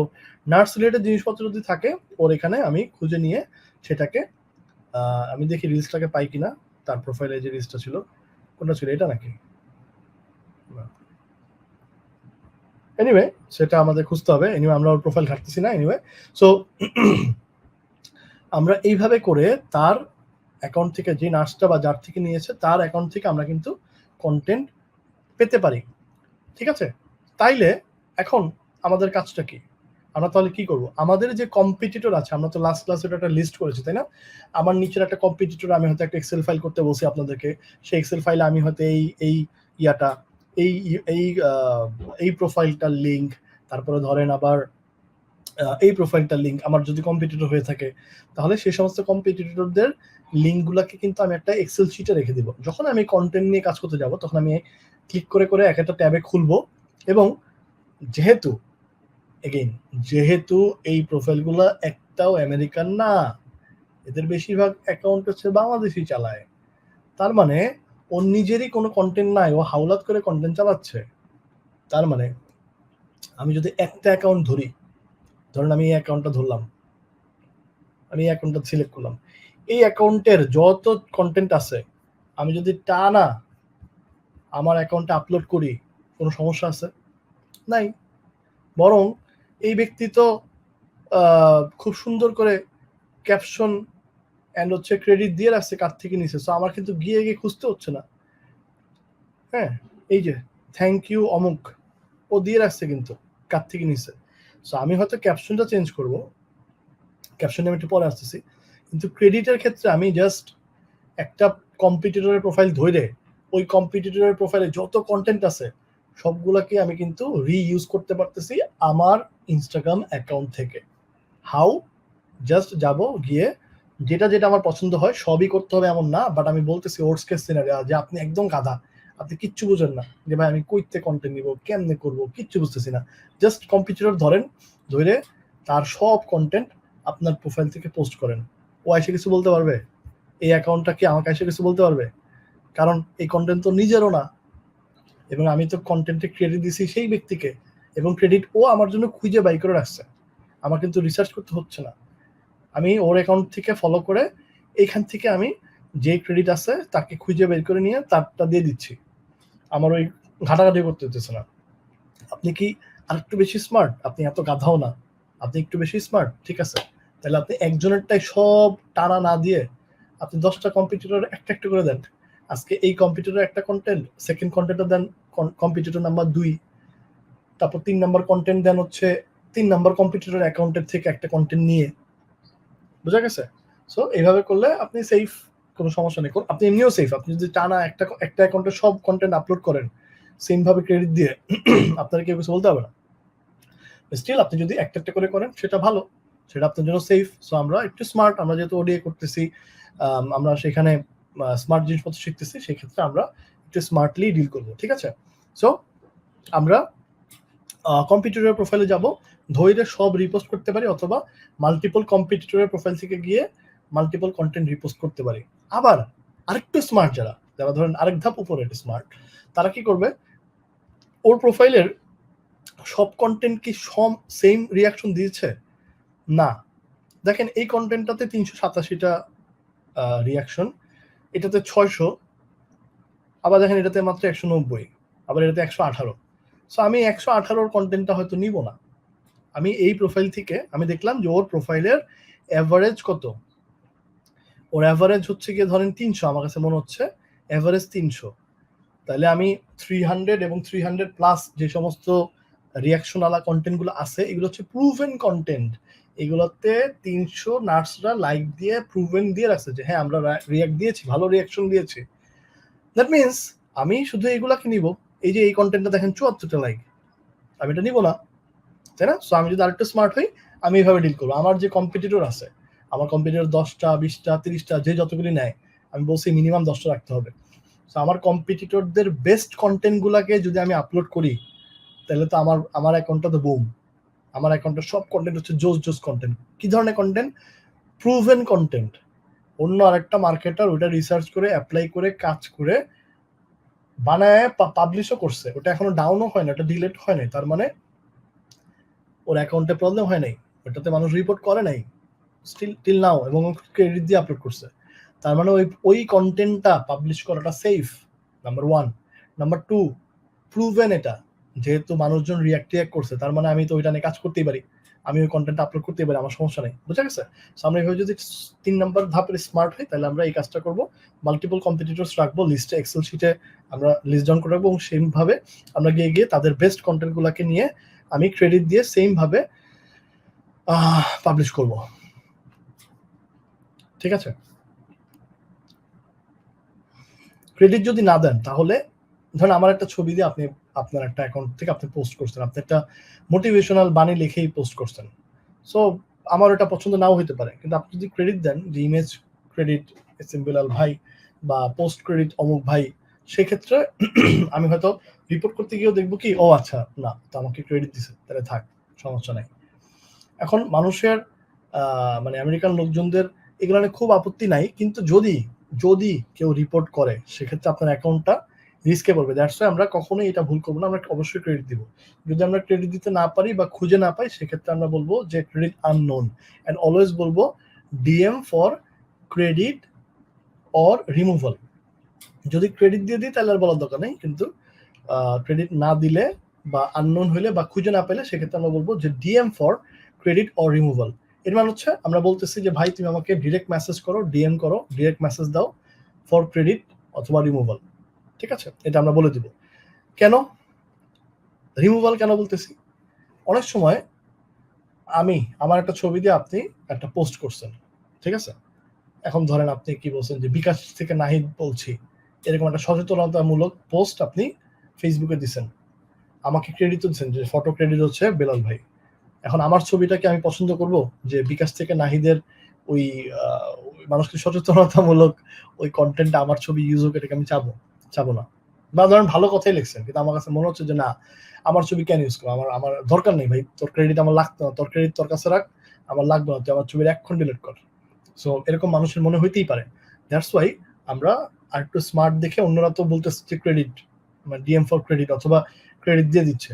নার্স রিলেটেড জিনিসপত্র যদি থাকে ওর এখানে, আমি খুঁজে নিয়ে সেটাকে আমি দেখি রিলসটাকে পাই কিনা। তার প্রোফাইলে যে রিলসটা ছিল, কোনটা ছিল, এটা নাকি? এনিওয়ে, সেটা আমাদের খুঁজতে হবে। এনিওয়ে, আমরা ওর প্রোফাইল ঘাটতেছি না। এনিওয়ে, সো আমরা এইভাবে করে তার অ্যাকাউন্ট থেকে, যে নার্সটা বা যার থেকে নিয়েছে তার অ্যাকাউন্ট থেকে আমরা কিন্তু কন্টেন্ট পেতে পারি। ঠিক আছে? তাইলে এখন আমাদের কাজটা কি? আমরা তাহলে কি করব? আমাদের যে কম্পিটিটর আছে, আমরা তো লাস্ট ক্লাসে একটা লিস্ট করেছি, তাই না? আমার নিচের একটা কম্পিটিটর, আমি হয়তো একটা এক্সেল ফাইল করতে বলছি আপনাদেরকে। সেই এক্সেল ফাইলে আমি হয়তো এই ইয়াটা, এই এই এই প্রোফাইলটার লিংক, তারপরে ধরেন আবার এই প্রোফাইলটার লিংক আমার যদি কম্পিটিটর হয়ে থাকে, তাহলে সেই সমস্ত কম্পিটিটরদের লিঙ্কগুলোকে কিন্তু আমি একটা এক্সেল শিটে রেখে দিব। যখন আমি কন্টেন্ট নিয়ে কাজ করতে যাব, তখন আমি ক্লিক করে করে এক একটা ট্যাবে খুলবো। এবং যেহেতু যেহেতু এই প্রোফাইলগুলো একটাও আমেরিকান না, এদের বেশিরভাগ অ্যাকাউন্ট হচ্ছে বাংলাদেশি চালায়, তার মানে ওর নিজেরই কোনো কন্টেন্ট নাই, ও হাওলাত করে কন্টেন্ট চালাচ্ছে। তার মানে আমি যদি একটা অ্যাকাউন্ট ধরি, ধরেন আমি এই অ্যাকাউন্টটা ধরলাম, আমি এই অ্যাকাউন্টটা সিলেক্ট করলাম, এই অ্যাকাউন্টের যত কন্টেন্ট আছে আমি যদি টানা আমার অ্যাকাউন্টে আপলোড করি, কোনো সমস্যা আছে? নাই। বরং এই ব্যক্তি তো খুব সুন্দর করে ক্যাপশন অ্যান্ড হচ্ছে ক্রেডিট দিয়ে রাখছে কার থেকে নিছে। সো আমার কিন্তু গিয়ে খুঁজতে হচ্ছে না। হ্যাঁ, এই যে থ্যাংক ইউ অমুক, ও দিয়ে রাখছে কিন্তু কার থেকে নিছে। সো আমি হয়তো ক্যাপশনটা চেঞ্জ করব, ক্যাপশনে আমি একটু পরে আসতেছি, কিন্তু ক্রেডিটের ক্ষেত্রে আমি জাস্ট একটা কম্পিটিটরের প্রোফাইল ধরে ওই কম্পিটিটরের প্রোফাইলে যত কন্টেন্ট আছে সবগুলোকে আমি কিন্তু রিইউজ করতে পারতেছি আমার ইনস্টাগ্রাম অ্যাকাউন্ট থেকে। হাউ? জাস্ট যাব, গিয়ে যেটা যেটা আমার পছন্দ হয় সবই করতে হবে এমন না, বাট আমি বলতেছি ওর্স্ট কেস সিনারিও, যে আপনি একদম গাধা, আপনি কিচ্ছু বুঝেন না যে ভাই আমি কইতে কন্টেন্ট নিব, কেমনে করব, কিচ্ছু বুঝতেছি না। জাস্ট কম্পিটিটর ধরেন, ধরে তার সব কন্টেন্ট আপনার প্রোফাইল থেকে পোস্ট করেন। ও এসে কিছু বলতে পারবে? এই অ্যাকাউন্টটা কি আমাকে এসে কিছু বলতে পারবে? কারণ এই কন্টেন্ট তো নিজেরও না, এবং আমি তো কন্টেন্টে ক্রেডিট দিছি সেই ব্যক্তিকে, এবং ক্রেডিট ও আমার জন্য খুঁজে বাই করে রাখছে, আমার কিন্তু রিসার্চ করতে হচ্ছে না। আমি ওর অ্যাকাউন্ট থেকে ফলো করে এইখান থেকে আমি যে ক্রেডিট আছে তাকে খুঁজে বের করে নিয়ে তারটা দিয়ে দিচ্ছি, আমার ওই ঘাটাঘাটি করতে হতেছে না। আপনি কি আর একটু বেশি স্মার্ট? আপনি এত গাধাও না, আপনি একটু বেশি স্মার্ট, ঠিক আছে? তাহলে আপনি একজনেরটাই সব টানা না দিয়ে আপনি 10টা কম্পিটিটর একটা একটা করে দেন। আজকে এই কম্পিটিটর একটা কন্টেন্ট, সেকেন্ড কন্টেন্টও দেন কম্পিটিটর নাম্বার 2, তারপর 3 নাম্বার কন্টেন্ট দেন হচ্ছে 3 নাম্বার কম্পিটিটর অ্যাকাউন্টের থেকে একটা কন্টেন্ট নিয়ে, বুঝা গেছে? সো এইভাবে করলে আপনি সেফ, কোনো সমস্যা নেই। আপনি এমনিও সেফ। আপনি যদি টানা একটা অ্যাকাউন্টে সব কন্টেন্ট আপলোড করেন সেম ভাবে ক্রেডিট দিয়ে, আপনার কেউ কিছু বলতে হবে না। স্টিল আপনি যদি একটা একটা করে করেন সেটা ভালো, সেটা আপনার জন্য সেফ। সো আমরা একটু স্মার্ট, আমরা যেহেতু ওডিএ করতেছি, আমরা সেখানে স্মার্ট জিনিসপত্র শিখতেছি, সেই ক্ষেত্রে আমরা একটু স্মার্টলি ডিল করব, ঠিক আছে? সো আমরা কম্পিটিটরের প্রোফাইলে যাব, ধৈর্য সব রিপোস্ট করতে পারি, অথবা মাল্টিপল কম্পিটিটরের প্রোফাইল থেকে গিয়ে মাল্টিপল কন্টেন্ট রিপোস্ট করতে পারি। আবার আরেকটু স্মার্ট যারা যারা ধরেন আরেক ধাপ উপরে স্মার্ট, তারা কি করবে, ওর প্রোফাইলের সব কন্টেন্ট কি সেম রিয়াকশন দিয়েছে না, দেখেন এই কন্টেন্টটাতে 387টা রিয়াকশন, এটাতে 600, আবার দেখেন এটাতে মাত্র 190, আবার এটাতে 118। সো আমি 118 কন্টেন্টটা হয়তো নিব না। আমি এই প্রোফাইল থেকে আমি দেখলাম যে ওর প্রোফাইলের অ্যাভারেজ কত, ওর অ্যাভারেজ হচ্ছে গিয়ে ধরেন 300, আমার কাছে মনে হচ্ছে অ্যাভারেজ 300। তাহলে আমি 300 এবং 300 প্লাস যে সমস্ত রিয়াকশন আলা কন্টেন্টগুলো আছে, এগুলো হচ্ছে প্রুভেন কন্টেন্ট। এগুলোতে 300 নার্সরা লাইক দিয়ে প্রুভেন দিয়ে রাখছে যে হ্যাঁ আমরা রিয়াক্ট দিয়েছি, ভালো রিয়াকশন দিয়েছি। দ্যাট মিনস আমি শুধু এইগুলাকে নিব। এই যে এই কন্টেন্টটা দেখেন 74টা লাইক, আমি এটা নিব না, তাই না? সো আমি যদি আরেকটু স্মার্ট হই, আমি এইভাবে ডিল করবো। আমার যে কম্পিটিটর আছে, আমার কম্পিটিটর 10টা 20টা 30টা যে যতগুলি নেয়, আমি বলছি মিনিমাম 10টা রাখতে হবে। সো আমার কম্পিটিটরদের বেস্ট কন্টেন্টগুলোকে যদি আমি আপলোড করি, তাহলে তো আমার অ্যাকাউন্টটা তো বুম। আমার অ্যাকাউন্টের সব কন্টেন্ট হচ্ছে জোস কন্টেন্ট। কি ধরনের কন্টেন্ট? Proven content. অন্য আরেকটা মার্কেটার ওটা রিসার্চ করে অ্যাপ্লাই করে কাজ করে বানায় পাবলিশও করছে, ওটা এখনো ডাউনও হয় না, ওটা ডিলিট হয় নাই, তার মানে ওর অ্যাকাউন্টে প্রবলেম হয় নাই, ওটাতে মানুষ রিপোর্ট করে নাই স্টিল টিল নাও, এবং ক্রেডিট দিয়ে আপলোড করছে। তার মানে ওই কন্টেন্টটা পাবলিশ করাটা সেফ, নাম্বার 1। Number 2, proven. এটা যেহেতু মানুষজন রিয়াক্ট করছে, তার মানে আমি তো ওইটা নিয়ে কাজ করতেই পারি, আমি ওই কন্টেন্ট আপলোড করতেই পারি, আমার সমস্যা নেই, বুঝা গেছে? আমরা এইভাবে যদি 3 নাম্বার ধাপের স্মার্ট হই, তাহলে আমরা এই কাজটা করব। মাল্টিপল কম্পিটিটরস রাখবো লিস্টে, এক্সেল শিটে আমরা লিস্ট ডাউন করে রাখবো, এবং সেম ভাবে আমরা গিয়ে তাদের বেস্ট কন্টেন্টগুলোকে নিয়ে আমি ক্রেডিট দিয়ে সেম ভাবে পাবলিশ করব, ঠিক আছে? ক্রেডিট যদি না দেন, তাহলে ধরেন আমার একটা ছবি দিয়ে আপনি আপনার একটা অ্যাকাউন্ট থেকে আপনি পোস্ট করছেন, আপনি একটা মোটিভেশনাল বাণী লিখেই পোস্ট করছেন। সো আমার এটা পছন্দ নাও হইতে পারে, কিন্তু আপনি যদি ক্রেডিট দেন যে image credit S M Bilal ভাই বা পোস্ট ক্রেডিট অমুক ভাই, সেক্ষেত্রে আমি হয়তো রিপোর্ট করতে গিয়েও দেখবো কি, ও আচ্ছা না তো আমাকে ক্রেডিট দিছে, তাহলে থাক, সমস্যা নাই। এখন মানুষের মানে আমেরিকান লোকজনদের এগুলো নিয়ে খুব আপত্তি নাই, কিন্তু যদি কেউ রিপোর্ট করে, সেক্ষেত্রে আপনার অ্যাকাউন্টটা রিস্কে পড়বে। দ্যাটস ওয়াই আমরা কখনোই এটা ভুল করবো না, আমরা অবশ্যই ক্রেডিট দিব। যদি আমরা ক্রেডিট দিতে না পারি বা খুঁজে না পাই, সেক্ষেত্রে আমরা বলবো যে ক্রেডিট আননোন, অ্যান্ড অলওয়েজ বলবো DM for credit or removal. যদি ক্রেডিট দিয়ে দিই তাহলে আর বলার দরকার নেই, কিন্তু ক্রেডিট না দিলে বা আননোন হইলে বা খুঁজে না পেলে, সেক্ষেত্রে আমরা বলবো যে DM for credit or removal. এর মানে হচ্ছে আমরা বলতেছি যে ভাই তুমি আমাকে ডিরেক্ট মেসেজ করো, ডিএম করো, ডিরেক্ট মেসেজ দাও ফর ক্রেডিট অথবা রিমুভাল, ঠিক আছে? এটা আমরা বলে দিব। কেন রিমুভাল কেন বলতেছি? অনেক সময় আমার একটা ছবি দিয়ে আপনি একটা পোস্ট করছেন, ঠিক আছে? এখন ধরেন আপনি কি বলছেন যে বিকাশ থেকে নাহিদ বলছি, এরকম একটা সচেতনতামূলক পোস্ট আপনি ফেসবুকে দিচ্ছেন, আমাকে ক্রেডিট দিচ্ছেন যে ফটো ক্রেডিট হচ্ছে বেলাল ভাই। এখন আমার ছবিটাকে আমি পছন্দ করব যে বিকাশ থেকে নাহিদের ওই মানুষকে সচেতনতামূলক ওই কন্টেন্টটা আমার ছবি ইউজ হোক, এটাকে আমি চাবো না। বা ধরেন ভালো কথাই লিখছেন, কিন্তু আমার কাছে মনে হচ্ছে যে না, আমার ছবি কেন ইউজ করবো, আমার দরকার নেই ভাই, তোর ক্রেডিট আমার লাগতো না, তোর ক্রেডিট তোর কাছে রাখ, আমার লাগবে না, তুই আমার ছবির এক্ষণ ডিলিট কর। সো এরকম মানুষের মনে হইতেই পারে। দ্যাটস ওয়াই আমরা আরেকটু স্মার্ট দেখে, অন্যরা তো বলতেছে যে ক্রেডিট মানে ডিএম ফর ক্রেডিট অথবা ক্রেডিট দিয়ে দিচ্ছে,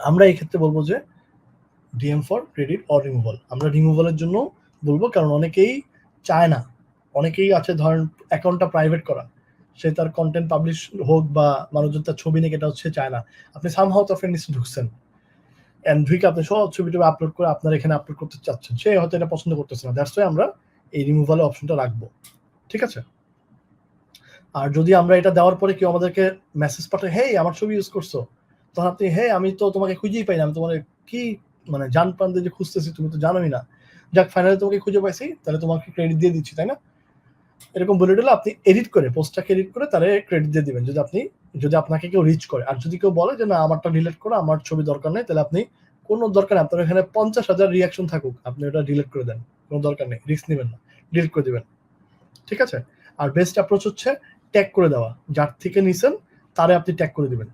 আমরা এই ক্ষেত্রে বলবো যে DM for credit or removal. আমরা রিমুভালের জন্য বলবো, কারণ অনেকেই চায় না, অনেকেই আছে ধরেন অ্যাকাউন্টটা প্রাইভেট করা, সে তার কন্টেন্ট পাবলিশ হোক বা মানুষজন তার ছবি নিয়ে, এটা হচ্ছে চায় না। আপনি সামহাও তার ফ্রেন্ড লিস্টে ঢুকছেন, এন্ড ঢুকে আপনি সব ছবিটা আপলোড করে আপনার এখানে আপলোড করতে চাচ্ছেন, সে হয়তো এটা পছন্দ করতেছে না। দ্যাটস ওয়াই আমরা এই রিমুভালের অপশনটা রাখবো, ঠিক আছে? আর যদি আমরা এটা দেওয়ার পরে কেউ আমাদেরকে মেসেজ পাঠায়, হেই আমার ছবি ইউজ করছো, তখন আপনি, হ্যাঁ আমি তো তোমাকে খুঁজেই পাই না, আমি তোমার কি মানে জান প্রাণ দিয়ে যে খুঁজতেছি তুমি তো জানোই না, যাক ফাইনালি তোমাকে খুঁজে পাইছি, তাহলে তোমাকে ক্রেডিট দিয়ে দিচ্ছি, তাই না? এরকম বলে দিলে আপনি এডিট করে, পোস্টটাকে এডিট করে তারে ক্রেডিট দিয়ে দিবেন, যদি আপনাকে কেউ রিচ করে। আর যদি কেউ বলে যে না আমারটা ডিলিট করো, আমার ছবি দরকার নেই, তাহলে আপনি কোনো দরকার নেই, আপনার এখানে 50,000 রিঅ্যাকশন থাকুক, আপনি ওটা ডিলিট করে দেন, কোনো দরকার নেই, রিস্ক নেবেন না, ডিলিট করে দিবেন, ঠিক আছে? আর বেস্ট অ্যাপ্রোচ হচ্ছে ট্যাগ করে দেওয়া, যার থেকে নিছেন তারে আপনি ট্যাগ করে দিবেন,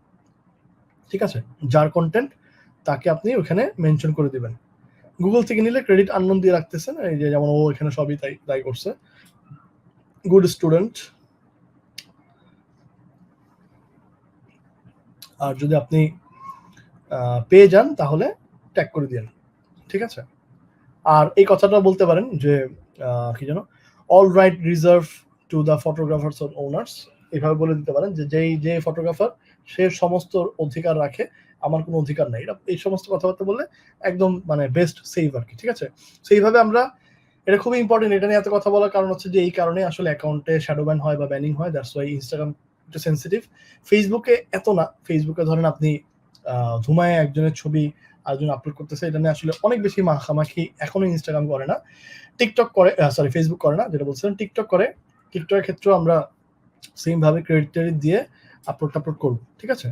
ঠিক আছে? যার কন্টেন্ট তাকে আপনি ওখানে মেনশন করে দিবেন। গুগল থেকে নিলে ক্রেডিট আননোন দিয়ে রাখতেছেন, এই যে যেমন ও এখানে সবই তাই করছে, গুড স্টুডেন্ট। আর যদি আপনি পেয়ে যান তাহলে ট্যাগ করে দিন, ঠিক আছে? আর এই কথাটা বলতে পারেন যে কি যেন, all right reserve to the photographers or owners, এভাবে বলে দিতে পারেন যে যে ফটোগ্রাফার সে সমস্ত অধিকার রাখে, আমার কোনো অধিকার নাই। এই সমস্ত কথাবার্তা বললে একদম মানে বেস্ট সেভ আর কি, ঠিক আছে? সো এইভাবে আমরা, এটা খুবই ইম্পর্টেন্ট, এটা নিয়ে এত কথা বলার কারণ হচ্ছে যে এই কারণে আসলে অ্যাকাউন্টে শ্যাডো ব্যান হয় বা ব্যানিং হয়, দ্যাটস ওয়াই ইনস্টাগ্রাম একটু সেন্সিটিভ। ফেসবুকে এত না, ফেসবুকে ধরেন আপনি ধুমায় একজনের ছবি আরেকজন আপলোড করতেছে, এটা নিয়ে আসলে অনেক বেশি মাখামাখি এখনো ইনস্টাগ্রাম করে না, টিকটক করে, সরি ফেসবুক করে না, যেটা বলছিলাম টিকটক করে। টিকটকের ক্ষেত্রেও আমরা সেম ভাবে ক্রেডিট দিয়ে আপলোড করবো, ঠিক আছে?